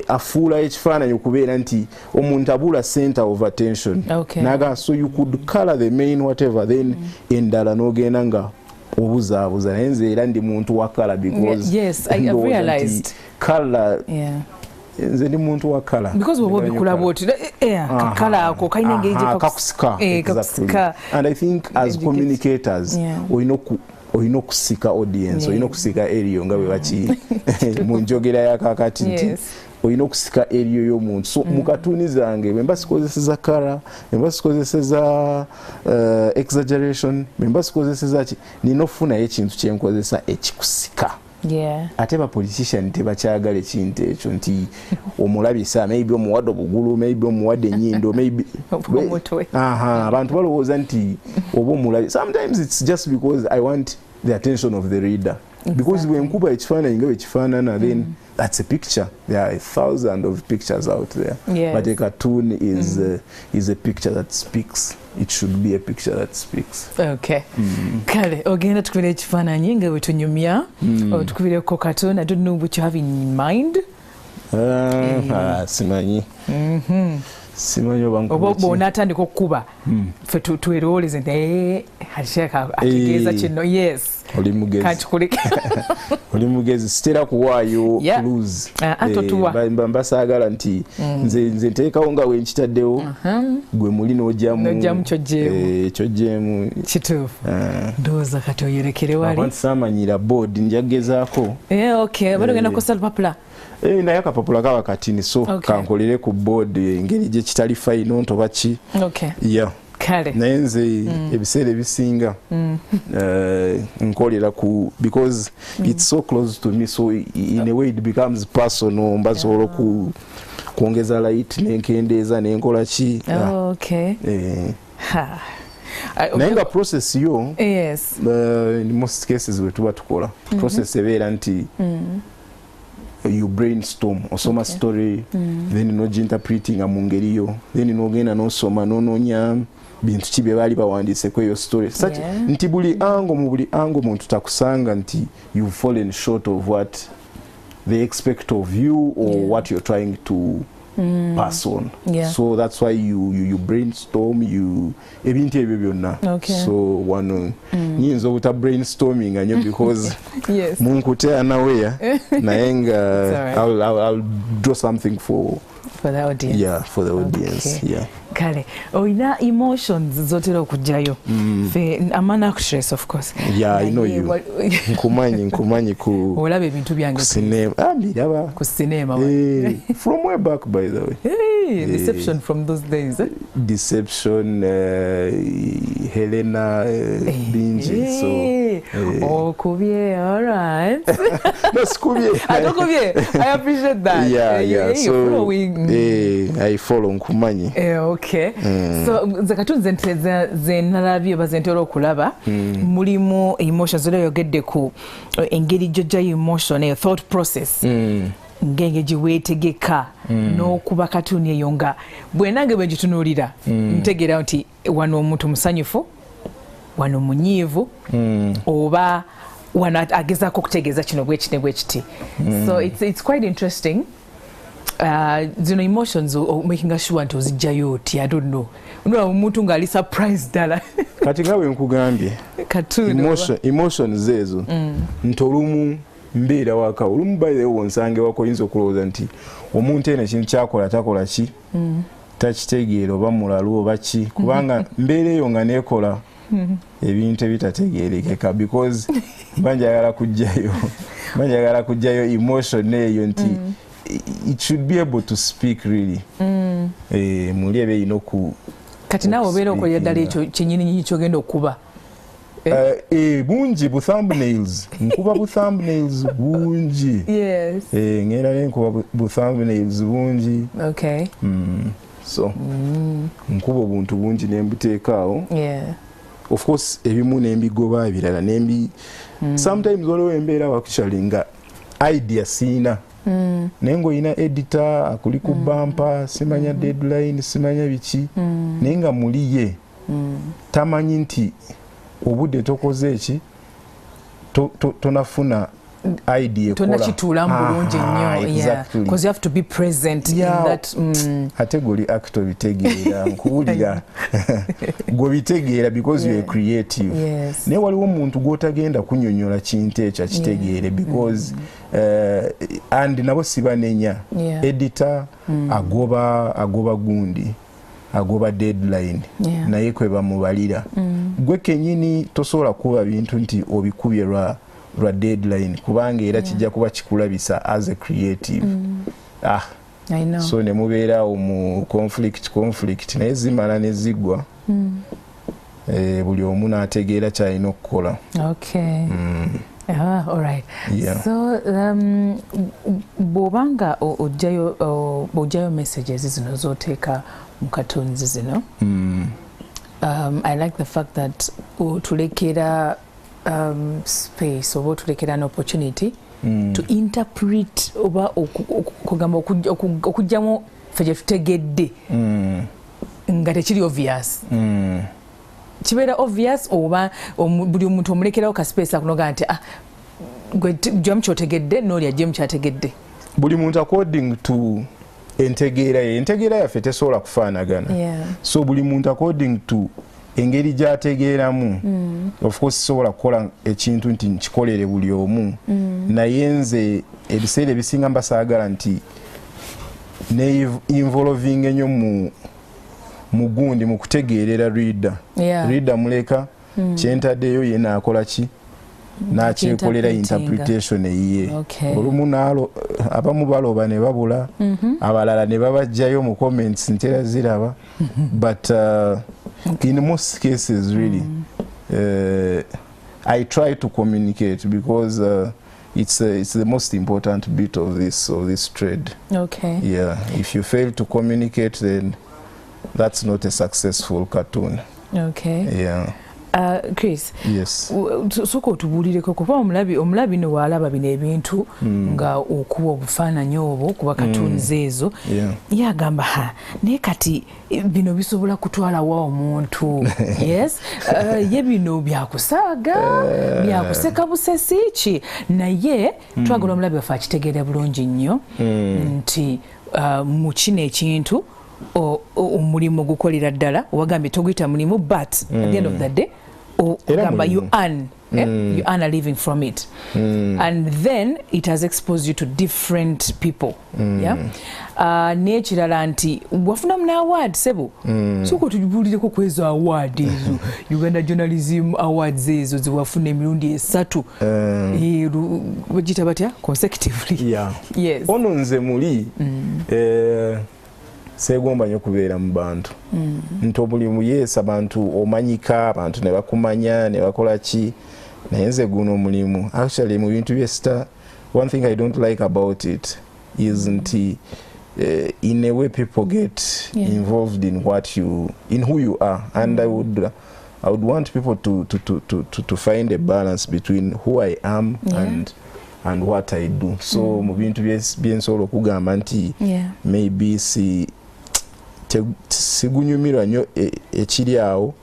afuula ekifaananyi okubeera nti omuntu abula center of attention. Naga so you could color the main whatever then endala n'ogenda nga obuzaabuza naye nze era ndi muntu wa color because I realized color nze ndi muntu wa color because we bikulaba oti color ako kalina engeri kakusika. And I think as communicators oyina okusika audience, oyina okusika eriyo nga bwe baki mu njogera ya kakati nti oyina okusika eriyo y'omuntu. So mu katuuni zange bwe mba sikozeseza color, bwe mba sikozeseza exaggeration, bwe mba sikozeseza ki nina okufunayo ekintu kye nkozesa ekikusika. Ate ba politician tebakyagala ekintu ekyo nti omulabisa maybe omuwadde obugulu, maybe omuwadde ennyindo, maybe abantu balowooza nti oba omulabi. Sometimes it's just because I want the attention of the reader. Because when nkuba ekifaananyi nga bwe kifaanana then that's a picture. There are 1,000 of pictures out there. But a cartoon is a picture that speaks. It should be a picture that speaks. Okay. Kale, ogenda tukubira ekifaananyi nga bwe tunyumya tukubire ko cartoon. I don't know what you have in mind. Simanyi. Simanyi oba bw'onaatandika okukuba ffe twerooleze nti alishaka ategeeza kino. Oli mugezi. Kankikulike. Oli mugezi sitera kuwaayo clues. Mba mbasaagala nti nze nteekawo nga wenkitaddewo gwe muli n'ojjamu kyojjeemu. Kituufu. Ndowooza kati oyerekere wali. Abantu saamanyira board njagezaako. Bado ogenda kukosa lupapula. Naye akapapula kaba katini so kankolere ku board engeri gye kitali fayino ntoba ki. Kale. Naye nze ebiseera ebisinga nkolera ku because it's so close to me, so in a way it becomes personal. Mbasobola kuongeza light n'enkendeeza n'enkola ki. Naye nga process yo in most cases we tuba tukola process ebeera nti you brainstorm osoma story then noginterpreting mu ngeri yo then nogenda nosoma nononya bintu ki bye baali bawandiise ku eyo story nti buli ango muntu takusanga nti you've fallen short of what they expect of you or what you're trying to pass on. So that's why you brainstorm ebintu ebyo byonna. So wano nyinza obuta brainstorming anyo because munkute anawhere naye nga I'll draw something for the audience. For the audience. Kale, oyina emotions zotera okujjayo. I'm actress of course. I know you. Nkumanyi ku olaba ebintu byange ku cinema. From way back by the way. Deception from those days. Deception, Helena Binji. So Kubye, all right. That's Kubye. I don't Kubye. I appreciate that. So I follow Nkumanyi. Okay. So the cartoons zenalabye bazentera okulaba mulimu emotions zero yogedde ku engeri jojja emotion thought process ngenge giweetegeka n'okuba katuni eyo nga bwenange bwe gitunuulira ntegeera nti wano omuntu musanyufu wano munyiivu oba wano agezaako okutegeeza kino bwekiti. So it's quite interesting. Zino emotions making sure nti ozijjayo oti. I don't know. Omuntu ng'ali surprised ddala. Kati nga bwe nkugambye emotions ezo nti olumu mbeera waka olumu bayirewo nsange wako oyinza okulowooza nti omuntu eno ekintu kyakola takola ki takitegeera oba mulalu oba ki kubanga mbeera eyo nga neekola ebintu ebitategeerekeka because mba njagala kujjayo emotion eyo nti it should be able to speak really. Muli ebe ino ku kati nawe obeera okolera ddala ekyo kyennyini kyogenda okuba. Bungi bu thumbnails. Nkuba bu thumbnails bungi. Ngera nkuba bu thumbnails bungi. so nkuba obuntu bungi nembuteekaawo of course ebimu nembigoba ebirala sometimes waliwo embeera actually nga idea siina naye ng'olina editor akuli ku bampa simanya deadline simanya biki naye nga muliye tamanyi nti obudde tokoze eki tonafuna idea tonakituula bulungi nnyo because you have to be present in that ate guli actor bitegeera nkuwulira gwe bitegeera because you are creative naye waliwo omuntu gw'otagenda kunnyonnyola kintu ekyo akitegeere because and nabo sibanenya editor agoba gundi agoba deadline naye kwe bamubalira gwe kenyini tosobola kuba bintu nti obikubye lwa deadline kubanga era kijja kuba kikulabisa as a creative I know. So ne mubeerawo mu conflict naye zimala ne ziggwa buli omu n'ategeera kyalina okukola. Okay. All right. So bw'obanga ojjayo messages zino z'oteeka mu cartoons zino, I like the fact that otulekera space oba otulekera an opportunity to interpret oba okugamba okujjamu ffe gye tutegedde nga tekiri obvious. Kibeera obvious oba buli omuntu omulekerawo ka space akunoga nti gwe jjamu kyotegedde n'oli ajjemu kyategedde. Buli muntu according to entegeera yaffe tesobola kufaanagana. So buli muntu according to engeri gy'ategeeramu of course sobola kukola ekintu nti nkikolere buli omu naye nze ebiseera ebisinga mbasaagala nti ne involving ennyo mu gundi mu kutegeerera reader muleka kyentaddeyo ye naakola ki n'akyekolera interpretation eyiye olumu abamu baloba ne babula abalala ne babajjayo mu comments ntera ziraba but in most cases really I try to communicate because it's the most important bit of this trade. Okay. Yeah, if you fail to communicate, then that's not a successful cartoon. Okay. Yeah. Chris, yes. Soko tubulireko kuba omulabi no walaba bino ebintu nga okuwa obufaananyi obwo kuba cartoons ezo yagamba naye kati bino bisobola kutwala wa omuntu yes ye bino byakusaaga byakuseka busesi ki naye twagala omulabi waffe akitegeera bulungi nnyo nti mu kino ekintu omulimu gukolera ddala wagambye toguyita mulimu but at the end of the day gamba you earn a living from it and then it has exposed you to different people n'ekirala nti wafuna muna award sebo soko tujibulireko kwezo award ezo Uganda Journalism Awards ezo ziwafuna emirundi 3 bagita batya consecutively. Yes. Ono nze muli segomba nnyo kubeera mu bantu nti omulimu yeesa abantu omanyika abantu ne bakumanya ne bakola ki naye nze guno omulimu actually mu bintu byesta one thing I don't like about it is nti in a way people get involved in who you are and I would want people to find a balance between who I am and what I do. So mu bintu byensobola okugamba nti maybe sigunyumirwa nnyo ekiri awo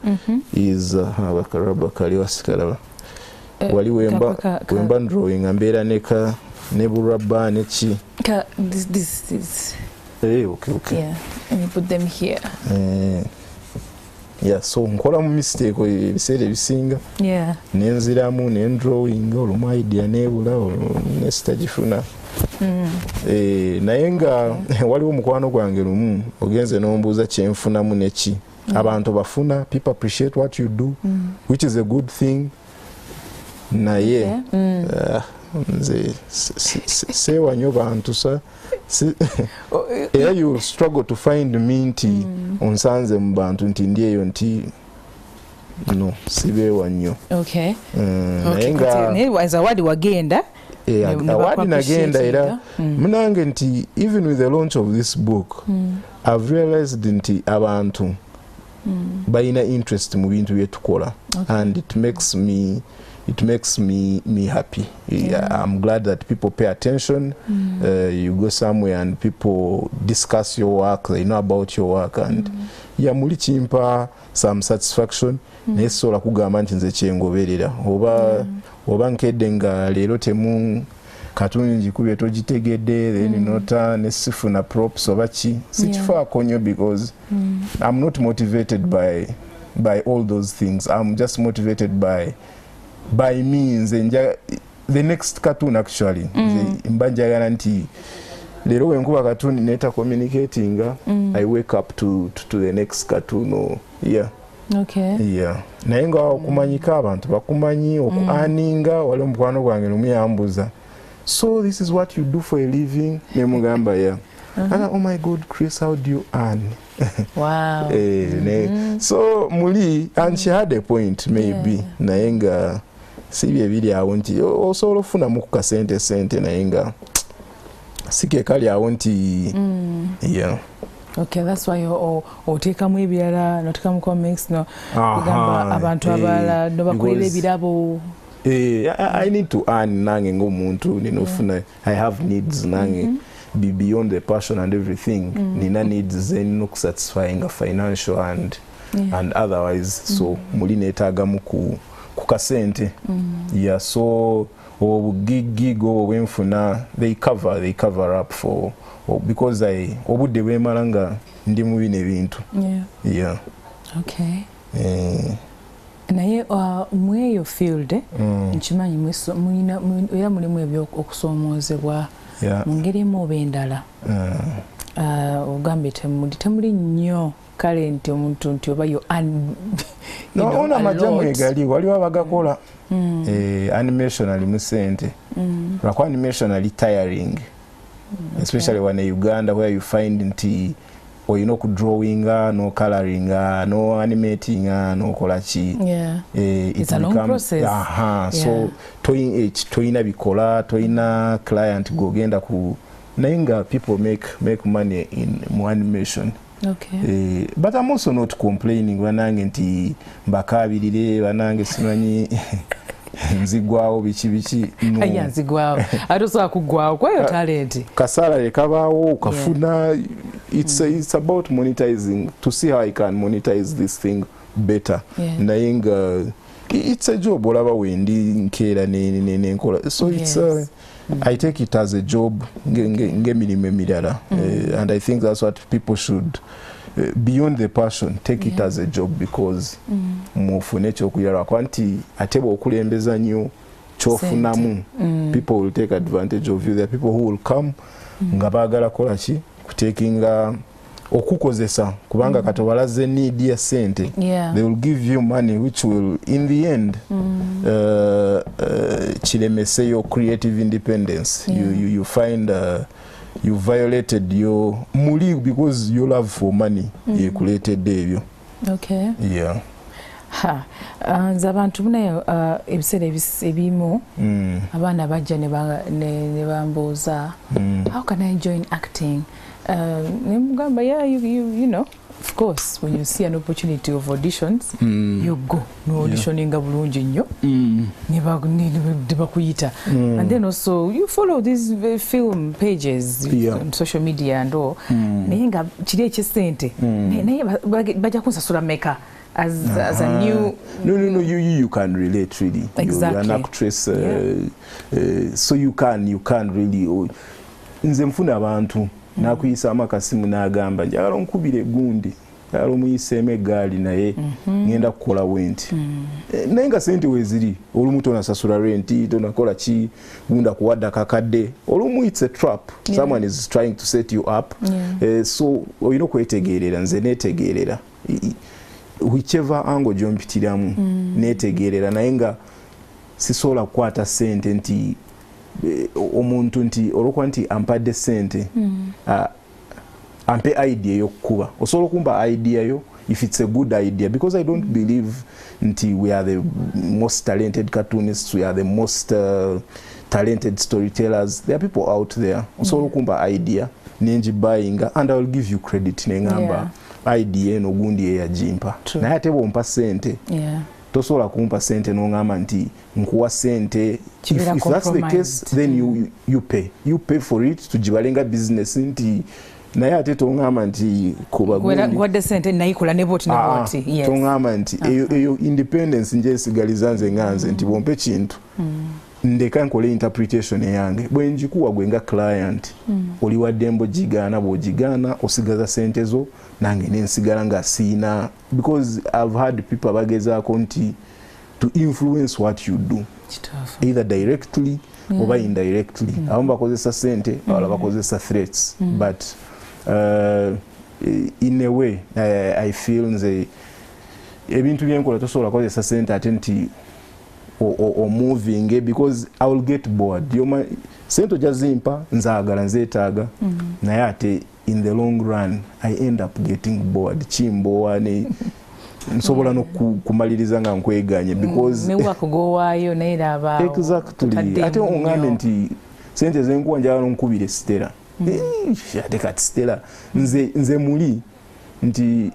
is abakaraba kali wasikalaba wali wemba drawing mbeera ne buraba neki this is okay and you put them here so nkola mu mistake ebiseera ebisinga nenziramu drawing olumu idea nebula nesitagifuna naye nga waliwo omukwano gwange lumu ogenze n'ombuuza kyenfunamu neki abantu bafuna people appreciate what you do which is a good thing naye nze seewanyo bantu era you struggle to find me nti onsanze mu bantu nti ndi eyo nti no sibeewa nnyo naye nga naye zawadi wagenda awadi nagenda era munange nti even with the launch of this book I've realized nti abantu balina interest mu bintu byetukola and it makes me happy. I'm glad that people pay attention. You go somewhere and people discuss your work, they know about your work, and muli chimpa some satisfaction. Nesobola kugamba nti nze kyengoberera oba nkedde nga leero temu katuni njikubye togitegedde then nota nesifuna props oba ki sikifaako nnyo because I'm not motivated by all those things. I'm just motivated by means the next cartoon actually mba njagala nti leero wenkuba cartoon neta communicating I wake up to the next cartoon or naye nga okumanyika abantu bakumanyi okuaninga wali omukwano gwange nomuyambuza so this is what you do for a living nemugamba oh my god Chris, how do you earn? Wow. So muli and she had a point maybe naye nga sibi ebiri awo nti osobola ofunamu ku kasente naye nga sike kali awo nti Okay, that's why oteekamu ebirala notekamu comics no kugamba abantu abalala no bakolera ebirabo. I need to earn nange ng'omuntu ninofuna I have needs nange be beyond the passion and everything nina needs zenina okusatisfying financial and otherwise so muli neetaagamu ku kasente so gig obwenfuna they cover up for because obudde bwemala nga ndi mu bino ebintu okay naye mweyo field nkimanyi era mulimu ebyokusoomoozebwa mu ngeri emu oba endala ogambye temuli nnyo kale nti omuntu nti oba yo ona amajamu egali waliwo abagakola animation alimu sente lwakuba animation ali tiring especially when in Uganda where you find nti oyina okudrawinga no coloringa no animatinga no kolachi it's a long process so toyina bikola toyina client gogenda ku nainga people make money in animation. But I'm also not complaining banange nti mbakabirire banange simanyi nzigwawo biki aya nzigwawo atosobola kugwawo kwayo talent kasala lekabaawo ukafuna it's about monetizing to see how I can monetize this thing better naye nga it's a job olaba wendi nkeera nenkola so it's I take it as a job ng'emirimu emirala and I think that's what people should beyond the passion take it as a job because mufune ekyokulya kwanti ate bw'okulembeza nnyo kyofunamu people will take advantage of you. There are people who will come nga baagala kola ki kutekinga okukozesa kubanga katobalaze need ya sente they will give you money which will in the end kiremese your creative independence. You find you violated your muli because your love for money created ebyo. Nze abantu munayo ebiseera ebimu abaana bajja ne bambuuza how can I join acting? Nemugamba you know of course when you see an opportunity of auditions you go no auditioninga bulungi nnyo ne bakuyita and then also you follow these film pages on social media and all naye nga kiri ekyesente naye bajja kunsasula meka as a new no you can relate really. You're an actress so you can really nze mfuna abantu nakuyisa amakasimu n'agamba njagala nkubire gundi njagala omuyiseemu eggaali naye ngenda kukola wenti naye nga sente weziri olumu tonasasula renti tonakola ki gunda kuwadde akakadde olumu it's a trap someone is trying to set you up so olina okwetegeerera nze neetegeerera whichever angle gyompitiramu neetegeerera naye nga sisobola kukwata sente nti omuntu nti olwokuba nti ampadde sente ampe idea y'okukuba osobola okumpa idea yo if it's a good idea, because I don't believe until we are the most talented cartoonists, we are the most talented storytellers. There are people out there. So kumba idea ninji buying, and I will give you credit nengamba idea no gundi ya jimpa. Na yate bompa sente. Tosola kumpa sente no ngamba nti nkuwa sente. If that's the case, then you pay. You pay for it to jibalenga business nti na yate tongamba nti kuba gundi. What the sente naikola neboti neboti. Yes. Tongamba nti eyo independence nje sigalizanze nganze nti bompe chintu. Ndeka nkole interpretation yange bwe njikuwa gwenga client oli wadembo jigana bojigana osigaza sentezo nange nensigala nga sina, because I've had people bageza konti to influence what you do either directly or indirectly. Abamba kozesa sente wala bakozesa threats, but in a way I feel nze ebintu byenkola tosobola kozesa sente atenti or moving, because I will get bored. Sento jazimpa nzagala nzetaga na yate in the long run I end up getting bored. Chimbo wane nsobola no kumaliriza nga nkweganye, because ne wakugowayo nairaba exactly ate ongambe nti sente zenkuwa njala nkubire Stella ate kati Stella nze muli nti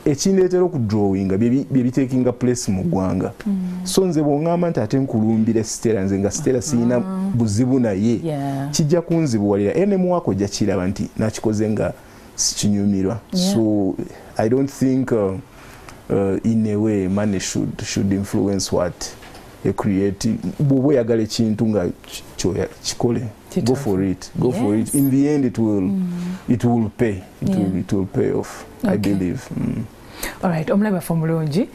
ekindeetera okudrawinga byebitekinga place mu ggwanga. So nze bw'oŋŋamba nti ate nkulumbire Stella, nze nga Stella siyina buzibu naye kijja kunzibuwalira era ne muwaako ojja kiraba nti nakikoze nga sikinyumirwa. So I don't think in a way money should influence what a creative. Bw'oba oyagala ekintu nga kikole, go for it. For it. In the end it will pay. It will pay off. I believe. All right, omulaba mulungi.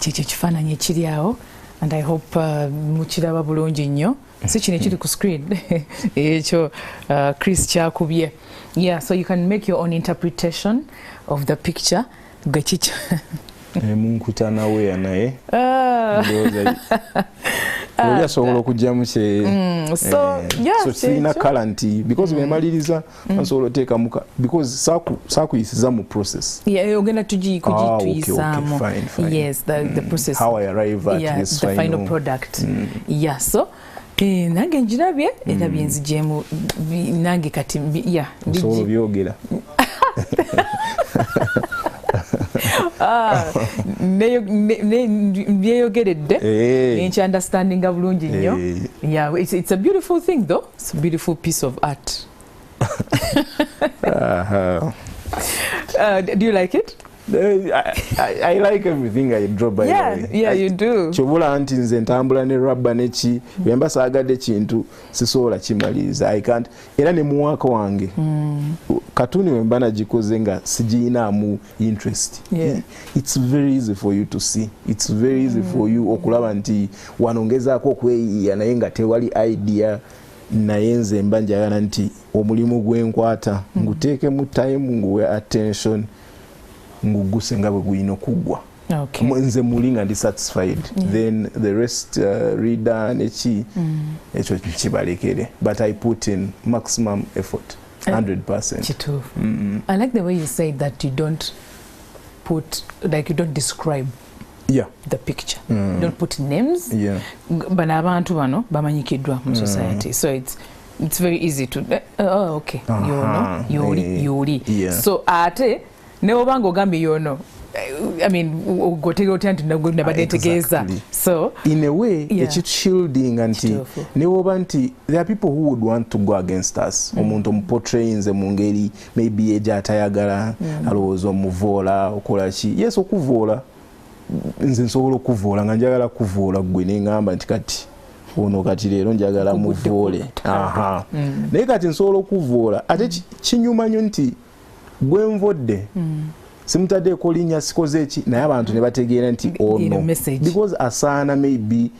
Kiki kifaananyi ekiri awo, and I hope mukiraba bulungi nnyo. Si kino ekiri ku screen ekyo Chris kyakubye. So you can make your own interpretation of the picture. Munkutana we naye oli asobola okujjamu kye so sirina kalanti, because bemaliriza nsobola oteeka muka, because sakuyisiza mu process ogenda kugiyisaamu. Yes, the process, how I arrive at this the final product. So nange njirabye era byenzijemu nange kati nsobola byogera byeyogeredde nkya understandinga bulungi nnyo. It's a beautiful thing though. It's a beautiful piece of art. Do you like it? I like everything I draw, by the way. Yeah, you do. Chobula anti nze ntambula ne rubber nechi bemba sagadde kintu sisobola kimaliza. I can't. Era ne muwaka wange katuni wemba nagikoze nga sijinaamu interest. It's very easy for you to see. It's very easy for you okulaba nti wanongezaako okweyiya naye nga tewali idea naye nze mba njagala nti omulimu gwenkwata nguteekemu time nguwe attention nguguse nga bwe guyina okugwa. Nze mulinga ndi satisfied, then the rest reader nechi ekyo kibalekere, but I put in maximum effort, 100%. I like the way you say that you don't describe the picture. You don't put names. Bano abantu bano bamanyikiddwa mu society, so it's very easy to yoli. So ate ne obanga ogambye yono, I mean gotega otanti nabadetegeza. So in a way it's shielding anti ne obanti there are people who would want to go against us. Omuntu portray nze mungeri maybe eja atayagala alowooza muvola okolachi. Yes, okuvola nze nsobola okuvola nga njagala kuvola gwe nengamba nti kati ono kati leero njagala muvole. Naye kati nsobola okuvola ate kinyuma nnyo nti gwe nvodde simutaddeeko linnya sikoze eki naye abantu ne bategeera nti ono, because asaana maybe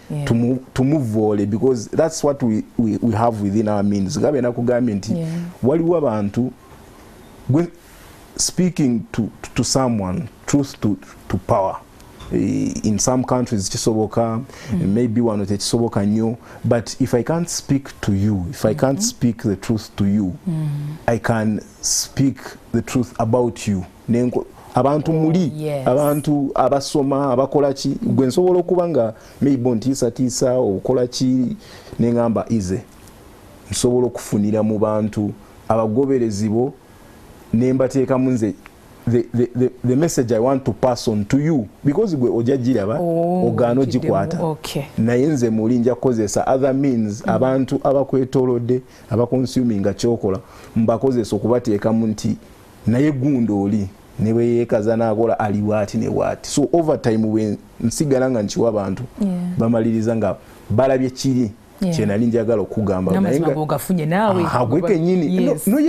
tumuvoole, because that's what we have within our means. Gabe nakugambye nti waliwo abantu speaking to someone, truth to power. In some countries kisoboka, maybe one tekisoboka nnyo, but if I can't speak to you, if I can't speak the truth to you, I can speak the truth about you. abantu muli abantu abasoma abakola ki gwe nsobola okuba nga maybe ontiisatiisa okola ki nengamba ize nsobola okufunira mu bantu abagoberezi bo nembateeka mu nze the message I want to pass on to you because gwe ojja giraba ogaana ogikwata naye nze muli nja kukozesa other means abantu abakwetoolodde abaconsuminga kyokola mbakozesa okubateekamu nti naye gundo oli ne bwe yeekaza n'akola ali waati ne waati so over time we nsigala nga nkiwa abantu bamaliriza nga balabye kiri kyenali njagala okugamba gwe kenyini no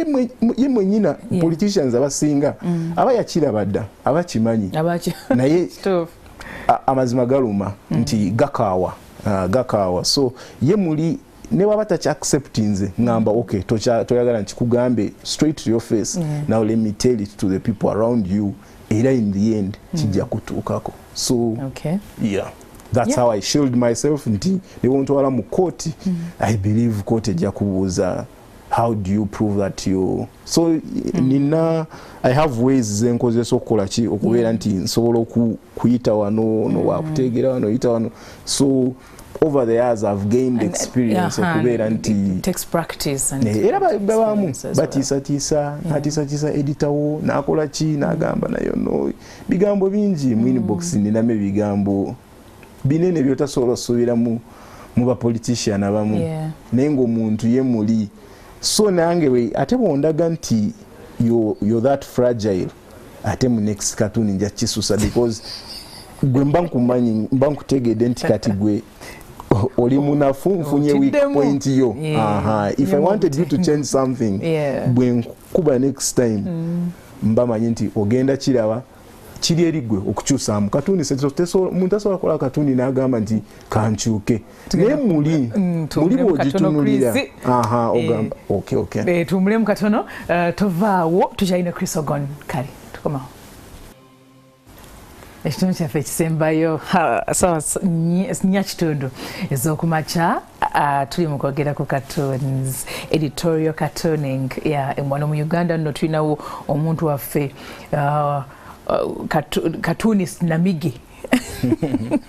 ye mwenyina politicians abasinga aba yakiraba dda abakimanyi naye amazima galuma nti gakaawa so ye muli ne waba tachi acceptinze ngamba okay toyagala nkikugambe straight to your face now let me tell it to the people around you era in the end kijja kutuukako so yeah that's how I shield myself nti ne wontwala mu court I believe court ejja kubuuza how do you prove that you so nina I have ways zenkozesa okukola ki okubeera nti nsobola okuyita wano no wakuteegera wano yita wano so over the years I've gained experience okubeera nti takes practice era babamu batiisatiisa editawo n'akola ki n'agamba nayo no bigambo bingi mu inbox ninamu ebigambo binene byotasobola osuubira mu bapolitician abamu naye ng'omuntu ye muli so nange ate bwondaga nti you're that fragile ate mu next cartoon nja kisusa because gwe mba nkumanyi mba nkutegedde nti kati gwe oli munafu nfunye weak point yo if I wanted you to change something bwe nkuba next time mba manyi nti ogenda kiraba kiri erigwe okukyusaamu Cartoonist omuntu asobola kola Cartoon n'agamba nti kankyuke naye muli bwogitunulira ogamba okay tumulemu katono tovaawo tukyalina Chris Ogon kale tukomawo ekitundu kyaffe ekisembayo sawa nyakitundu ez'okumakya tuli mu kwogera ku cartoons editorial cartooning wano mu Uganda nno tulinawo omuntu waffe Cartoonist Namigi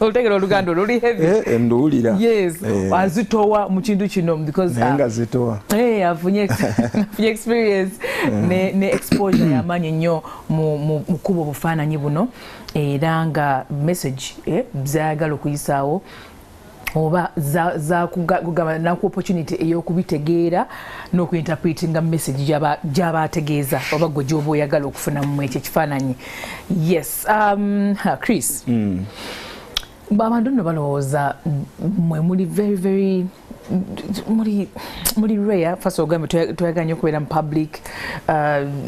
oltegera oluganda luli heavy nduwulira azitowa mu kintu kino because nga zitowa afunye experience ne exposure yamanyi nnyo mu kuba obufaananyi buno era nga message zayagala okuyisaawo oba kugamba naku opportunity ey'okubitegeera n'okuinterpretinga message gy'abategeeza oba gwe gy'oba oyagala okufuna mu ekyo ekifaananyi yes Chris abantu nno balowooza mwe muli very very muli rare first ogambe toyagala nnyo okubeera mu public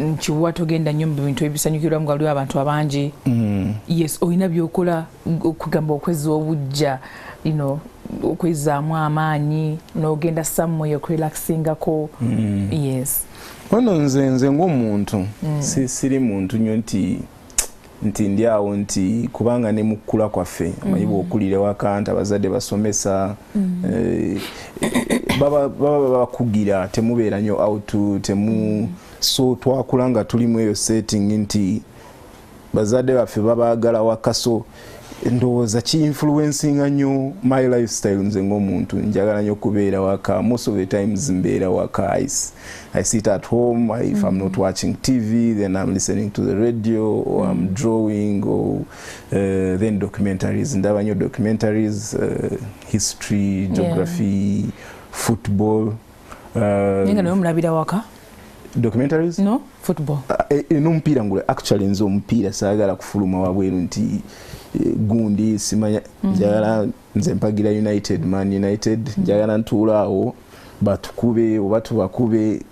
nkiwa togenda nnyo mu bintu ebisanyukirwamu nga waliwo abantu abangi yes olina byokola okugamba okweza obujja okwezaamu amaanyi n'ogenda somewhere okurelaxingako yes ono nze ng'omuntu siri muntu nnyo nti ndi awo nti kubanga ne mu kkula kwaffe amanyi bw'okulira waka nti abazadde basomesa baba bakugira temubeera nnyo out so twakula nga tulimu eyo setting nti bazadde baffe babaagala waka so ndowooza ki-influencinga nnyo my lifestyle nze ng'omuntu njagala nnyo okubeera waka most of the times mbeera waka I sit at home if I'm not watching TV then I'm listening to the radio or I'm drawing or then documentaries ndaba nnyo documentaries history geography football nenga nayo mulabira waka documentaries no football n'omupiira ngule actually nze omupiira saagala kufuluma wabweru nti gundi simanya njagala nze mpagira Man United njagala ntuulaawo batukube oba tubakube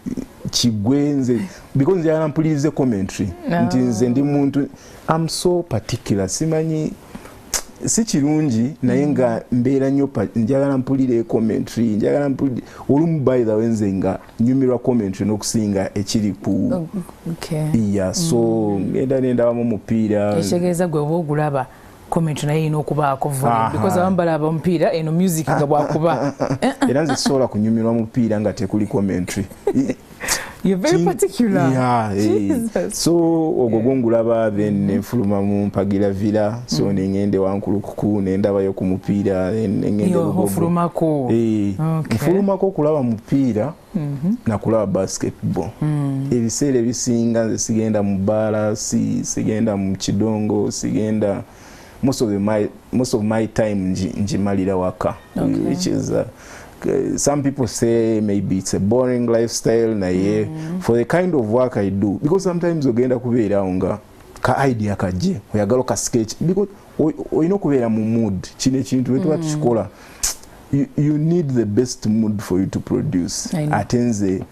kigwe nze because njagala mpulirize commentary nti nze ndi muntu I'm so particular simanyi si kirungi naye nga mbeera nnyo njagala mpulire commentary njagala mpulire olumu by the way nze nga nyumirwa commentary n'okusinga ekiri ku so ngenda nendabamu omupiira ekitegeeza gwe oba ogulaba comment naye ino okubaako volume because abambala omupiira eno music nga bwakuba era nze sobola kunyumirwa mupiira nga tekuli commentary You're very particular. Yeah. Jesus. So ogogongulaba then nfuluma mu mpagira villa so nengende wankulukuku nendabayo ku mupiira nengende hofulumako. Nfulumako kulaba mupiira na kulaba basketball. Ebiseera ebisinga nze sigenda mu bbaala, sigenda mu kidongo, sigenda most of my time njimalira waka, which is some people say maybe it's a boring lifestyle na ye for the kind of work I do, because sometimes ogenda kubeera nga ka idea kaje oyagala ka sketch because oyino kubeera mu mood kino ekintu bwe tuba tukikola you need the best mood for you to produce. Atenze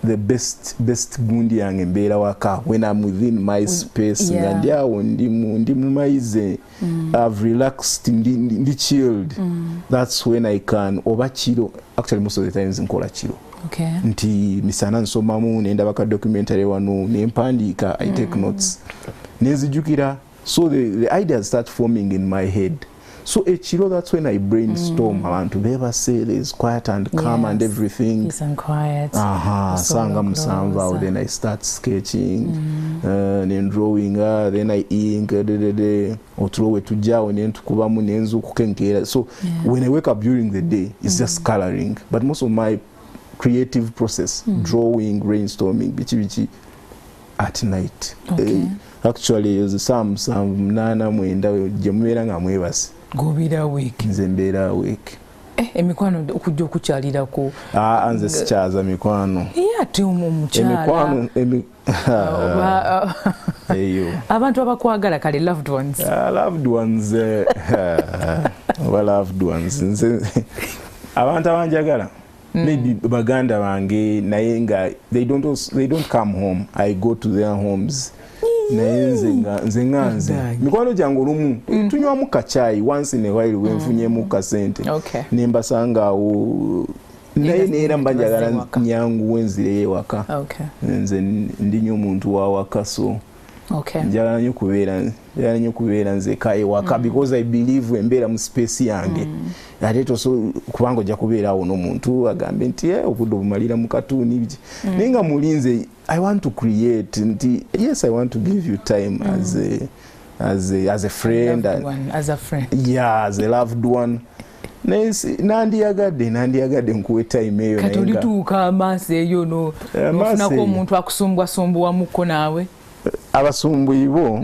the best gundi yange mbeera waka when I'm within my space nga ndiawo ndi mu maize I've relaxed ndi chilled. That's when I can oba chiro actually most of the times nkola chiro. Nti misana nsomamu nenda baka documentary wano nempandika I take notes nezijukira so the ideas start forming in my head. So chiro, that's when I brainstorm abantu beba say there's quiet and calm and everything. Peace and quiet. Sanga musanva, then I start sketching, then drawing, then I ink, otulowe tujao nentukubamu nenzu kukenkera. So when I wake up during the day, it's just coloring. But most of my creative process, drawing, brainstorming, bichi at night. Actually, there's some nana mwenda jemwera nga mwebasi. Gobira week. Nze mbeera week. Emikwano okujja okukyalirako. Nze sikyaza mikwano. Ate omukyala. Eyo. Abantu abakwagala kale loved ones. Loved ones. Loved ones. Nze abantu abanjagala. Maybe baganda bange naye nga they don't come home. I go to their homes. Nze mikwano gyange olumu tunywamu kachai once in a while wenfunyemu kasente nembasanga awo naye neera mbanjagala nyangu wenzire ewaka nze ndi nnyo omuntu wa waka so njagala nnyo kubeera nze ka ewaka because I believe embeera mu space yange ate toso kubanga ojja kubeera awo n'omuntu agambe nti obudde obumalira mu katuuni naye nga mulinze I want to create nti yes I want to give you time as a friend as a friend as a loved one. Nandiyagadde nkuwe time eyo kati olituuka amaaso eyo nofunako omuntu akusumbwasumbuwamuko naawe abasumbuyi bo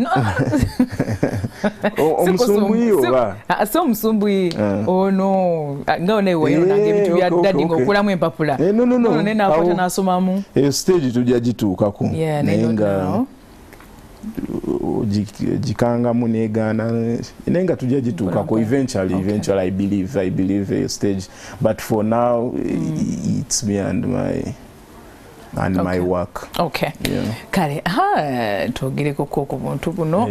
omusumbuyi oba so omusumbuyi ono nga oneweyo nange ebintu bya dadi ng'okulamu empapula no nenakwata n'asomamu eyo stage tujja gituukako naye nga jikangamu negaana naye nga tujja gituukako eventually I believe a stage, but for now it's me and my work. Kale twogereko ku buntu buno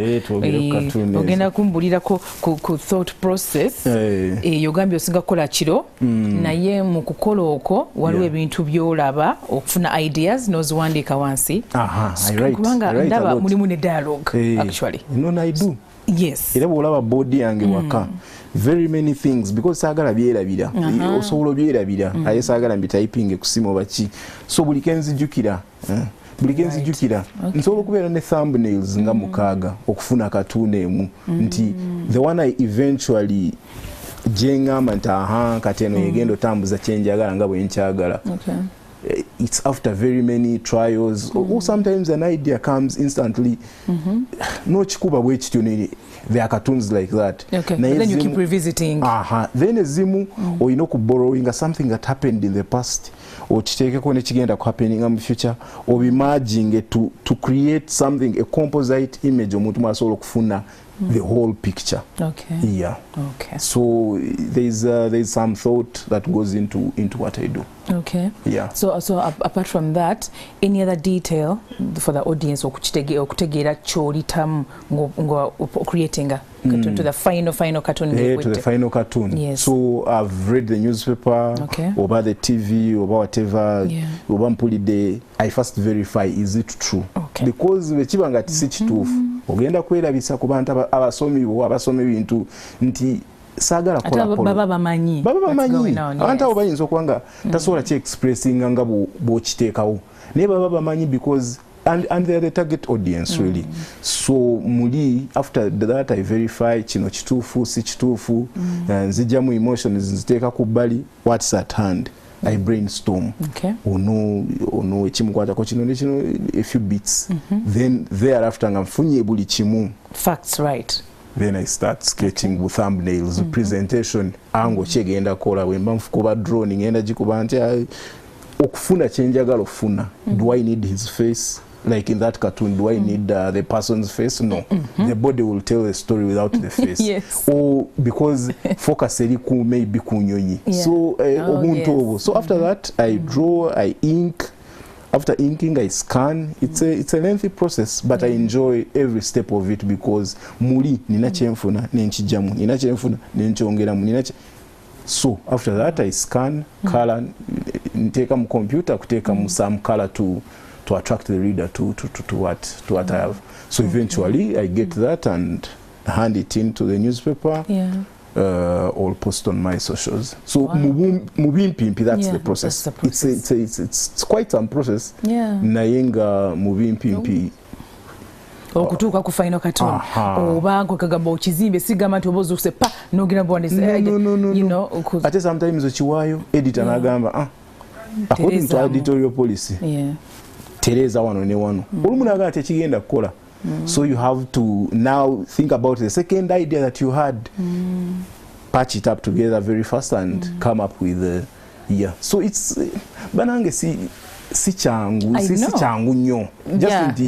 ogenda kumbulirako ku thought process yogambye osinga kukola kiro naye mu kukola okwo waliwo ebintu byolaba okufuna ideas noziwandiika wansi kubanga ndaba mulimu ne dialogue actually. I do. Yes. Era bwolaba board yange waka very many things because saagala byerabira osobola byerabira aye saagala mbityping kusimu baki so buli kenzijukira nsobola okubeera ne thumbnails nga mukaaga okufuna katuuna emu nti the one I eventually jengamba nti kati eno yegenda otambuza kyenjagala nga bwe nkyagala. It's after very many trials or sometimes an idea comes instantly. No chikuba bwe kityo there are cartoons like that. But then you keep revisiting. Then ezimu oyina ku borrowing something that happened in the past or kiteekeko ne kigenda ku happening in the future or imagine to create something, a composite image omuntu mwasobola okufuna the whole picture. So there's some thought that goes into what I do. So apart from that, any other detail for the audience okutegeera kyolitamu ngo creating to the final cartoon? To the final cartoon. So I've read the newspaper or the TV or whatever. I first verify, is it true? Because wekibanga si kituufu ogenda kwerabisa ku bantu abasomi bintu nti sagala kola baba bamanyi abantu abo bayinza okwanga tasobola ki expressinga nga bw'okiteekawo naye baba bamanyi because and they are the target audience really. So muli after that I verify kino kituufu si kituufu nzijjamu emotions nziteeka ku bbali what's at hand. I brainstorm. Okay. Ono ekimukwatako kino ne kino a few bits. Then thereafter nga nfunye buli kimu. Facts, right. Then I start sketching with thumbnails, presentation, angle kyegenda kola wemba nfukuba drone ngenda gikuba nti okufuna kyenjagala okufuna. Do I need his face? Like in that cartoon, do I need the person's face? No. The body will tell a story without the face. Yes. Or because focus eriku maybe kunyonyi. So so after that, I draw, I ink. After inking, I scan. It's a lengthy process, but I enjoy every step of it because muli nina kyenfuna nenkijamu, nina kyenfuna nenkyongeramu, nina. So after that, I scan color, nteka mu computer, kuteka mu some color to attract the reader to what I have. So eventually I get that and hand it into the newspaper or post on my socials. So mubimpimpi, that's the process. It's quite some process. Nayenga mubimpimpi. Okutuuka ku final cartoon oba nkagamba okizimbe sigamba nti obozi okusepa nogenda no. Ate sometimes okiwaayo editor n'agamba according to editorial policy tereza wano ne wano olumu naga tekigenda kukola. So you have to now think about the second idea that you had, patch it up together very fast and come up with so it's banange si changu nnyo just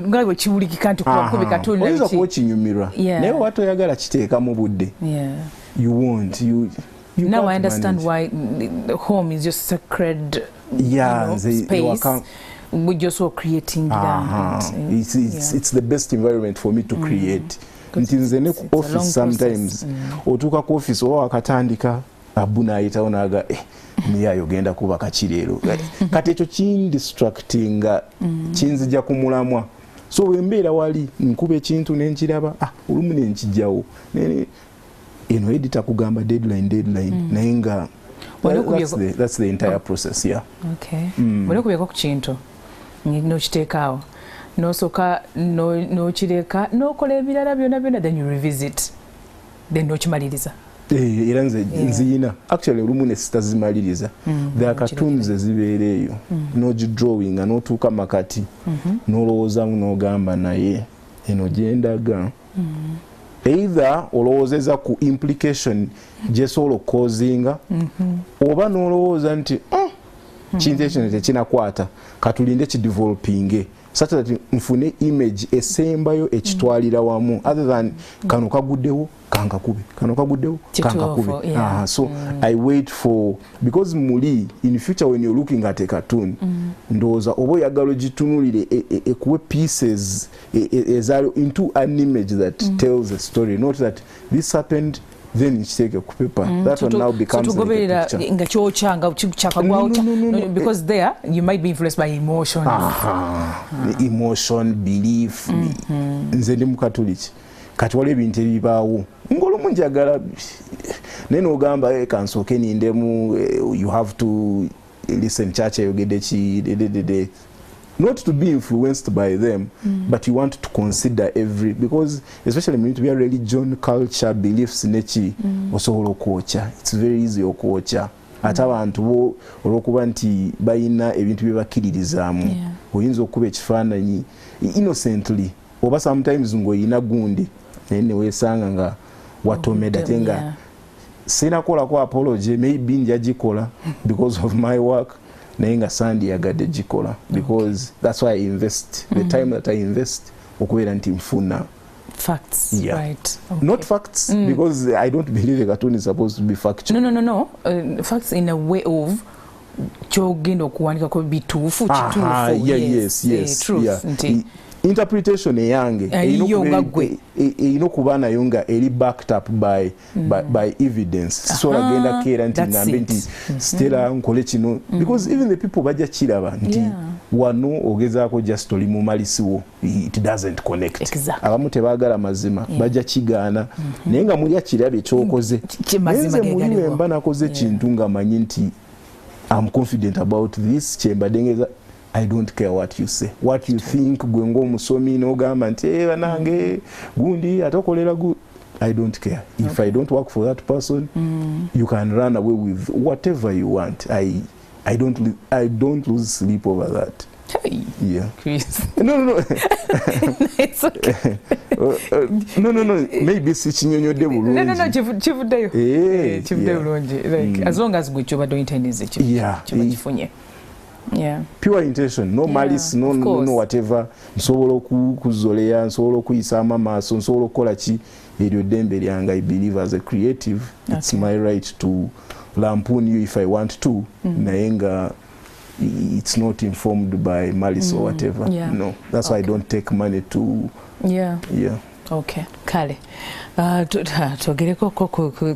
ngawe kiwulikika nti kuba cartoon oyinza kuba kinyumirwa naye watoyagala kiteeka mu budde you won't you now I understand why the home is just sacred space. We're just all creating that. It's the best environment for me to create. Ntinze ne ku office sometimes otuuka ku office owa akatandika abuna ayitawo naga niya yogenda kuba kakireero kati ekyo kindistractinga kinzija kumulamwa so wembeera wali nkuba ekintu nenkiraba olumu nenkijjawo eno editor kugamba deadline naye nga that's the entire process. Bw'oli kubyeko ku kintu n'okiteekaawo n'osooka n'okireka n'okola ebirala byonna then you revisit then n'okimaliriza. Era nziyina actually olumu ne sitazimaliriza. There are cartoons ezibeera eyo n'ogidrawinga n'otuuka makati n'olowoozamu n'ogamba naye eno gyendaga either olowoozeza ku implication gyesobola okukozinga oba n'olowooza nti kintu ekyo tekinakwata katulinde kidevelopinge such that nfune image esembayo ekitwalira wamu other than kano kaguddewo kankakube kano kaguddewo kankakube. So I wait for because muli in future when you're looking at a cartoon ndowooza oba oyagala ogitunulire ekuwe pieces into an image that tells a story, not that this happened then take a paper. That one now becomes like a picture. Because there you might be influenced by emotion. Emotion, belief. Nze ndi mukatoliki kati wale ebintu ebibaawo ng'olumu njagala naye n'ogamba kansooke nindemu you have to listen church ayogedde ki not to be influenced by them, but you want to consider every, because especially when we are religion, culture, beliefs, nechi, also okwocha. It's very easy okwocha. Ate abantu olwokuba nti bayina ebintu bye bakkiririzaamu oyinza okuba ekifaananyi innocently oba sometimes ng'oyina gundi naye ne weesanga nga watomeda ate nga sinakolako apology maybe njagikola because of my work naye nga sandi yagadde gikola because that's why I invest the time that I invest okubeera nti nfuna facts, right? Not facts because I don't believe a cartoon is supposed to be factual. No. Facts in a way of kyogenda okuwandikako bituufu kituufu. Yes. Interpretation eyange erina okuba nayo nga eri backed up by evidence. So agenda keera nti ngambe nti Stella nkole kino because even the people bajja kiraba nti wano ogezaako just oli mu malisiwo, it doesn't connect. Exactly. Abamu tebaagala mazima bajja kigaana naye nga muli akirabye ekyokoze nze muliwe mba nakoze kintu nga manyi nti I'm confident about this kyembadde ngeza I don't care what you say, what you think. Gwe ng'omusomi n'ogamba nti banange gundi atokolera good. I don't care. If I don't work for that person, you can run away with whatever you want. I don't lose sleep over that. Hey. Yeah. Chris. No. It's okay. No. Maybe si chinyonyodde bulungi. No. Chivuddeyo. Chivuddeyo bulungi. Like as long as gwe choba don't intend is it. Yeah. Chifunye. Yeah. Pure intention, no malice, no whatever. Nsobola okuzoleya, nsobola okuyisa amaaso, nsobola okukola ki eryo ddembe lyange. I believe as a creative, it's my right to lampoon you if I want to. Naye nga it's not informed by malice or whatever. Yeah. No, that's why I don't take money to. Yeah. Okay. Kale. Togereko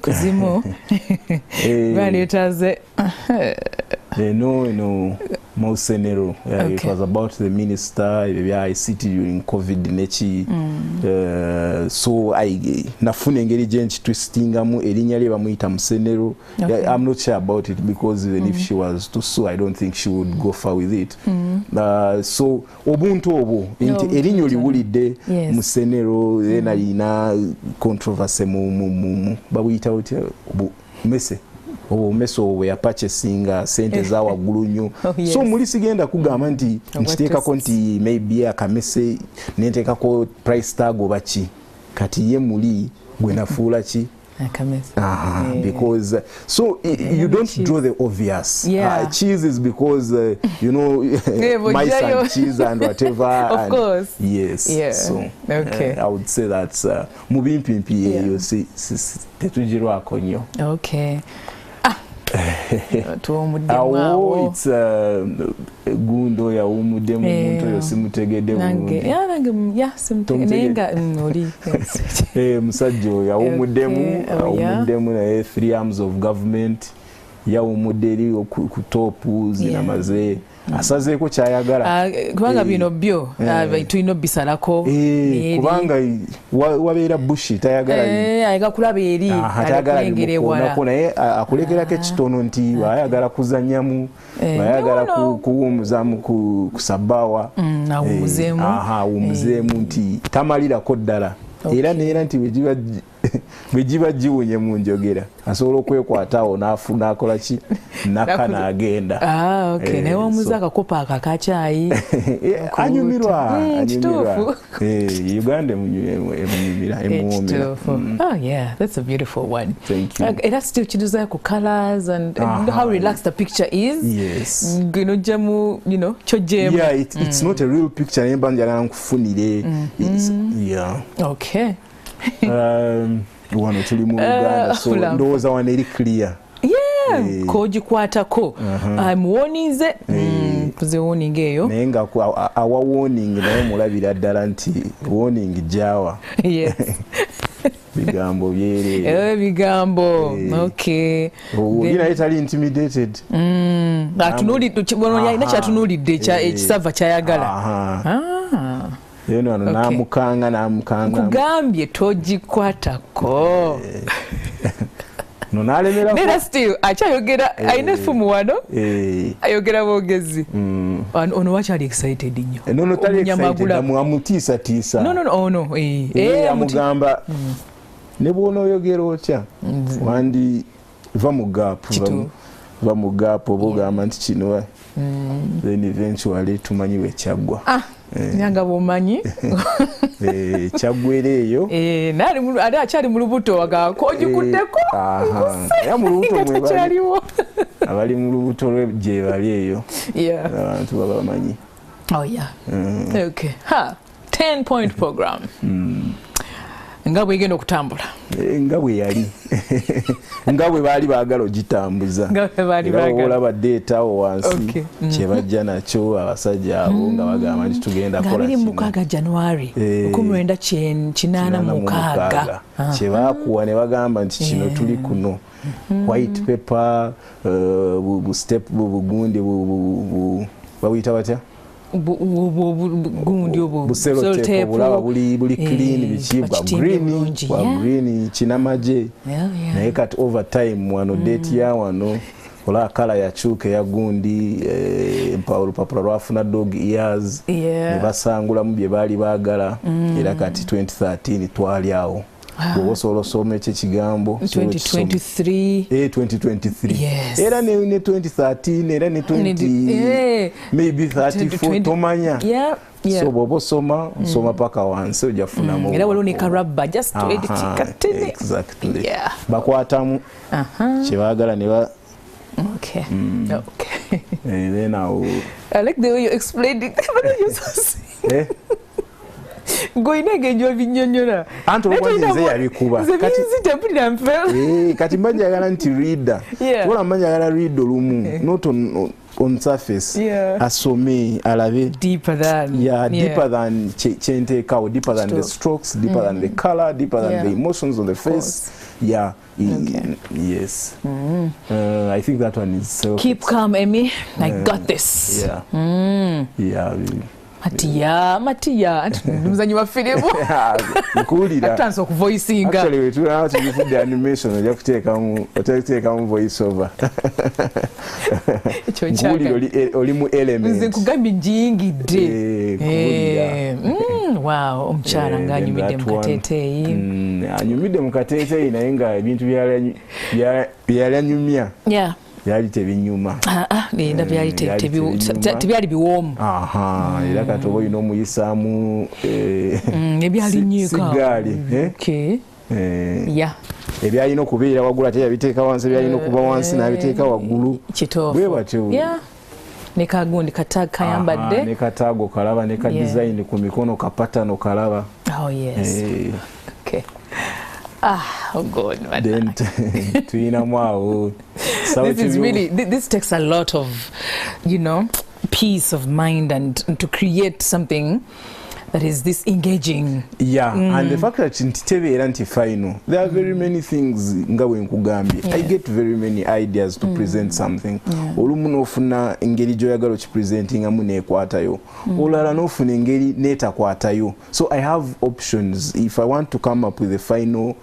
kuzimu. Bali etaze. No. Mausenero. It was about the minister. I ICT during COVID nechi. So I nafune engeri jenchi twistingamu erinnya lye bamuyita Musenero. I'm not sure about it because even if she was to sue, I don't think she would go far with it. So obuntu obo inti erinnya liwulidde Musenero then alina controversy mu babuyita otya mese omeso we purchasing sente za waggulu nnyo. So muli sigenda kugamba nti nkiteekako nti maybe akamese nenteekako price tag oba ki kati ye muli gwe nafuula ki because so you don't draw the obvious. Cheese is because you know mice and cheese and whatever. Of course. Yes. So I would say that's mubimpimpi you see tetujirwako nnyo. Okay. Awo it's gundo ya umudemu muntu yo simutegedde bulungi. Nange simutegedde oli. Musajjo ya umudemu na 3 arms of government ya umuderi ku top zinamaze asazeeko kyayagala kubanga bino byo tulina bisalako kubanga wabeera bushi tayagala ayagala kulaba eri atayagala wala naye akulekerako ekitono nti ayagala kuzannyamu ayagala kuwumuzamu kusabaawa awumuzeemu nti tamalirako ddala era neera nti bwegiba giwunye mu njogera asobola okwekwataawo n'akola ki naka n'agenda. Naye wamuza akakopa akakacaayi anyumirwa Uganda emunyumira emuwoomera. Oh yeah, that's a beautiful one. Thank you. Era still kiduzayo ku colors and how relaxed the picture is. Yes. Ginojjamu kyojjeemu. Yeah, it's not a real picture naye mba njagala nkufunire. Yeah. Okay. Wano tuli mu Uganda so ndowooza wano eri clear. Kogikwatako amuwonize kuze warning eyo naye nga awa warning naye mulabira ddala nti warning jawa. Bigambo byere bigambo. Okay. Ogina etali intimidated. Yalina kyatunulidde ekisava kyayagala. Ano namukanga kugambye togikwatako. Nera still akyayogera alina effumu wano ayogera bwogezi ono wakyali excited nnyo amutiisatiisa amugamba ne bw'onooyogera otya wandi va mu gaapu oba ogamba nti kino then eventually tumanyi bwe kyaggwa. Nyanga bwomanyi kyaggwera eyo ali akyali mu lubuto agakogikuddeko mu lubuto abali mu lubuto lwe gye bali eyo abantu baba bamanyi. 10-point program nga bwegenda okutambula nga bwe yali nga bwe baali baagala ogitambuza olaba deetawo wansi kyebajja nakyo abasajja abo nga bagamba nti tugenda kola 26 January 1986 kyebakuwa ne bagamba nti kino tuli kuno white paper step bugundi babuyita batya gundi obo buselotepo bulaba buli clean bichibwa green kinamaje naye kati over time wano date ya wano ola kala ya chuke ya gundi Paulo papula lwafuna dog ears ne basangula mu bye bali bagala era kati 2013 twali awo Osobola osoma ekigambo 2023 era ne 2013 era ne 20 maybe 34 tomanya so bwoba osoma nsoma paka wansi ojafunamu era waliwo ne karabba just to edit katene exactly bakwatamu kyebaagala ne ba okay. And then I like the way you explained it. Going again, you have been your Anto Nze yabikuba kati mbanja yagala nti reader wala mbanja yagala read olumu not on surface asome alabe deeper than deeper than chenteka deeper than the strokes deeper than the color deeper than the emotions on the face yes I think that one is so keep calm Amy I got this Matiya muzanyi wa filmu nkulira atanso okuvoicinga actually we tuna how to use the animation oja kuteeka mu voice over nkulira oli mu element nze nkugambye njiyingidde wow omukyala ng'anyumidde mu kateeteeyi anyumidde mu kateeteeyi naye nga ebintu byalanyumya byali tebinyuma nenda byali tebyali biwoomu era kati oba olina omuyisaamu ebyali nyiika ebyalina okubeera waggulu ate yabiteeka wansi ebyalina okuba wansi n'abiteeka waggulu bwe batyo ne kagundi kataago kayambadde ne kataago kalaba ne ka design ku mikono ka pattern kalaba oh God, then this takes a lot of, peace of mind and to create something that is this engaging. And the fact that ntitebeera nti final, there are very many things nga bwe nkugambye. I get very many ideas to present something. Olumu n'ofuna engeri gy'oyagala okipresentingamu n'ekwatayo. Olala n'ofuna engeri n'etakwatayo. So I have options. If I want to come up with a final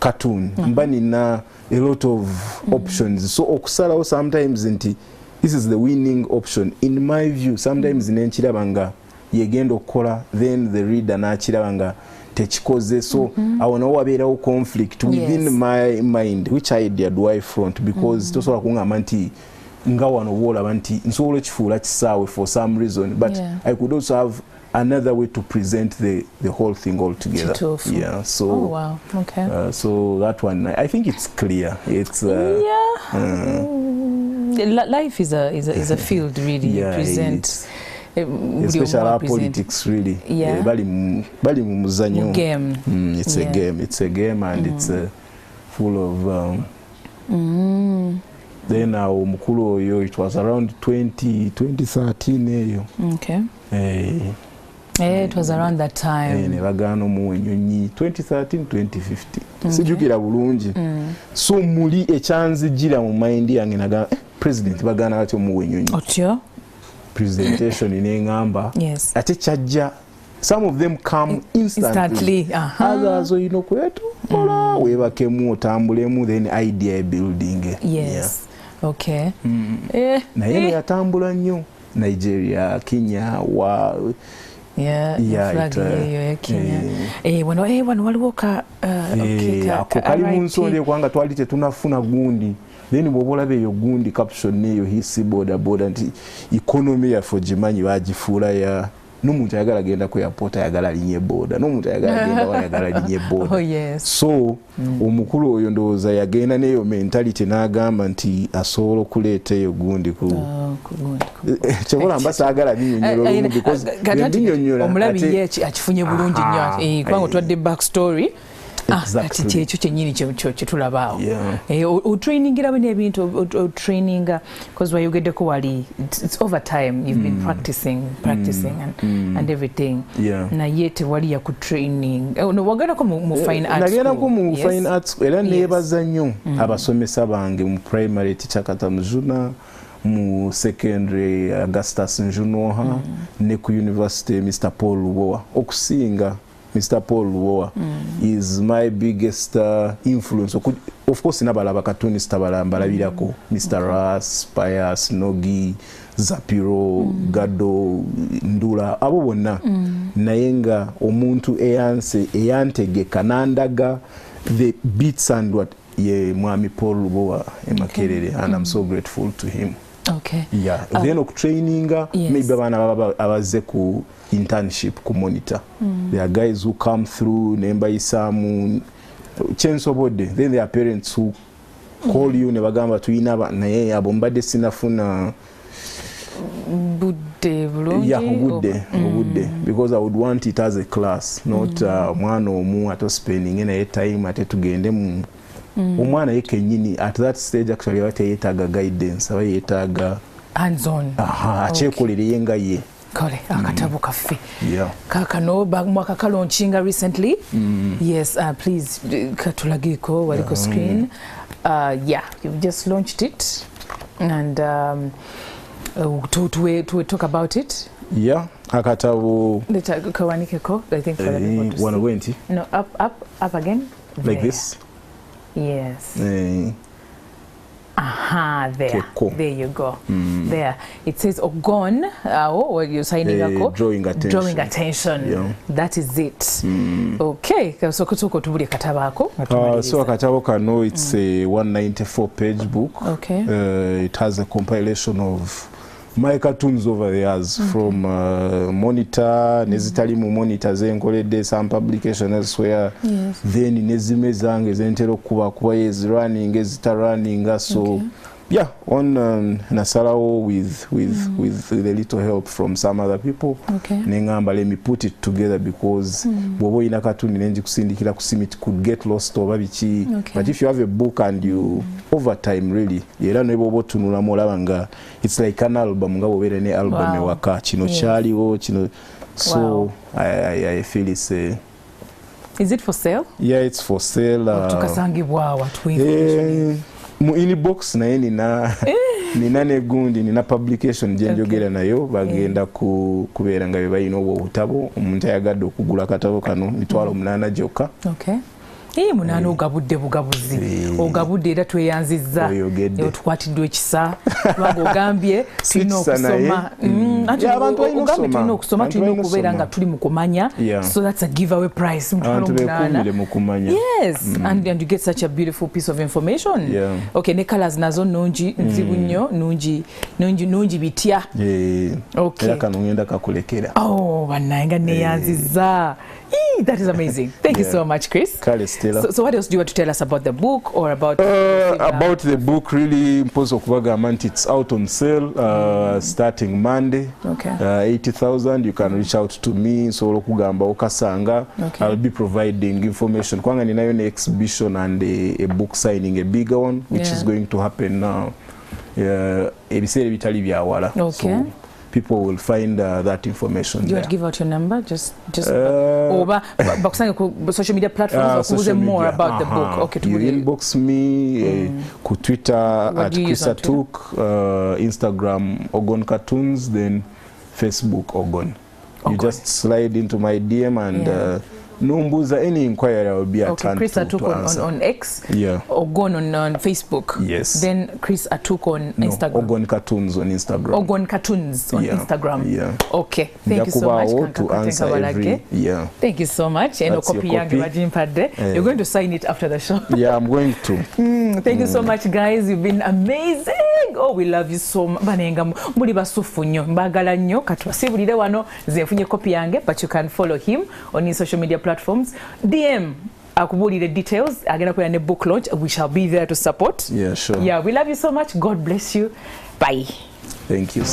cartoon, mba nina a lot of options. So okusalawo sometimes nti this is the winning option. In my view, sometimes nenkiraba nga yegenda okukola then the reader n'akiraba nga tekikoze so awo nawo wabeerawo conflict within my mind. Which idea do I front? Because tosobola kungamba nti nga wano woolaba nti nsobola ekifuula kisaawe for some reason, but I could also have another way to present the whole thing altogether. So so that one I think it's clear. It's life is a field really. You present especially our politics really. Bali mu muzanyo. It's a game. It's a game and it's full of then omukulu oyo it was around 2013 eyo. It was around that time. Ne bagano mu Enyonyi 2013 2015. Sijukira bulungi. So muli ekyanzijira mu mind yange naga president bagana batyo mu Enyonyi. Otyo presentation n'engamba ate kyajja some of them come instantly. Others kwetu kola webakemu otambulemu then idea building. Naye yatambula nnyo Nigeria, Kenya wano waliwo kali mu nsonde kwanga twali tetunafuna gundi then bw'oba olaba eyo gundi caption eyo hisi boda nti economy yaffe gimanyi bagifuula ya n'omuntu ayagala agenda ku airport ayagala alinye boda n'omuntu ayagala agenda ayagala alinye boda so omukulu oyo ndowooza yagenda n'eyo mentality n'agamba nti asobola okuleeta eyo gundi kyebola mba saagala binyonyola olumu because omulabi ye akifunye bulungi nnyo kubanga otwadde back story kati kyekyo kyennyini kyetulabaawo otrainingira bino ebintu otraininga because wayogeddeko wali it's over time you've been practicing and everything naye tewali yakutraining wagendako mu fine arts nagendako mu fine arts era neebaza nnyo abasomesa bange mu primary teacher Katamuzuna mu secondary Augustus Njunoha ne ku university Mr. Paul Lubowa okusinga Mr. Paul Lubowa is my biggest influence. Of course nabalaba cartoonist abalambirako Mr. Ras, Pius, Nogi, Zapiro, Gado, Ndula abo bonna naye nga omuntu eyantegeka nandaga the beats and what ye mwami Paul Lubowa Makerere, and I'm so grateful to him. Okay. Yeah. Then traininga maybe abana abaze ku internship ku monitor. There are guys who come through nemba isamu chance obode. Then there are parents who call you ne bagamba tuyina naye abo mbadde sinafuna budde bulungi. Yeah, budde because I would want it as a class, not mwana omu ato spending naye time ate tugende mu omwana yekenyini at that stage actually what yetaga guidance aba yetaga hands on. Achekolere yenga ye kale akatabo kaffe. Yeah. Kakano mwaka kalonchinga recently. Yes, please katulagiko waliko screen. Yeah, you've just launched it and to talk about it. Yeah, akatabo kawanikeko I think for the people to one see. went No, up again. Like there. this. Yes. There. Keko. There you go. There. It says Ogon. What you're signing up? Drawing attention. Drawing attention. Yeah. That is it. Okay. So kutuko tubuli katabako. So akatabo kano it's a 194-page book. Okay. It has a compilation of my cartoons over the years from monitor nezitali mu monitor zenkoledde some publication elsewhere. Then nezime zange zentero kuba is running ezita running so yeah on nasalawo with a little help from some other people. Nengamba let me put it together because bobo ina cartoon nenji kusindikira kusimit could get lost over bichi. But if you have a book and you over time really era ne bobo tunula molabanga it's like an album nga bobere ne album ewaka kino kyaliwo kino so I feel it's a. Is it for sale? Yeah, it's for sale. Tukasangibwa watu information. Mu inbox naye nina negundi nina publication gyenjogera nayo bagenda kubeera nga bebayina obwo obutabo omuntu ayagadde okugula akatabo kano 8,800 gyokka. Okay. Munana ogabudde bugabuzi ogabudde era tweyanzizza otukwatiddwa ekisa lwanga ogambye tulina okusoma ogambye tulina okusoma tulina okubeera nga tuli mu kumanya so that's a giveaway price yes and you get such a beautiful piece of information. Okay, ne colors nazo nungi nzibu nnyo nungi bitya era kano ngenda kakulekera bannange neyanzizza. That is amazing. Thank you so much, Chris. So what else do you want to tell us about the book or about the book? Really, it's out on sale starting Monday. 80,000. You can reach out to me. So I'll be providing information. Kwanga ninayo na exhibition and a book signing, a bigger one, which is going to happen now. So people will find that information. Do you want to give out your number? Just over social media platforms or more about the book? Okay, you inbox me ku Twitter at Chris Atuk, Instagram Ogon Cartoons, then Facebook Ogon. You just slide into my DM and Numbuza any inquiry I will be at hand Chris Atuk on X, Ogon on Facebook. Yes. Then Chris Atuk on Instagram. Ogon Cartoons on Instagram. Ogon Cartoons on Instagram. Yeah. Okay. Thank you so much. To answer every, Thank you so much. And you're going to sign it after the show. Yeah, I'm going to. Thank you so much, guys. You've been amazing. Oh, we love you so much. Banenga muri basufu nnyo mbagala nnyo katwasibulire wano zenfunye copy yange, but you can follow him on his social media platforms. DM akubulire details agenda kuya ne book launch. We shall be there to support. Yeah, sure. Yeah, we love you so much. God bless you. Bye. Thank you.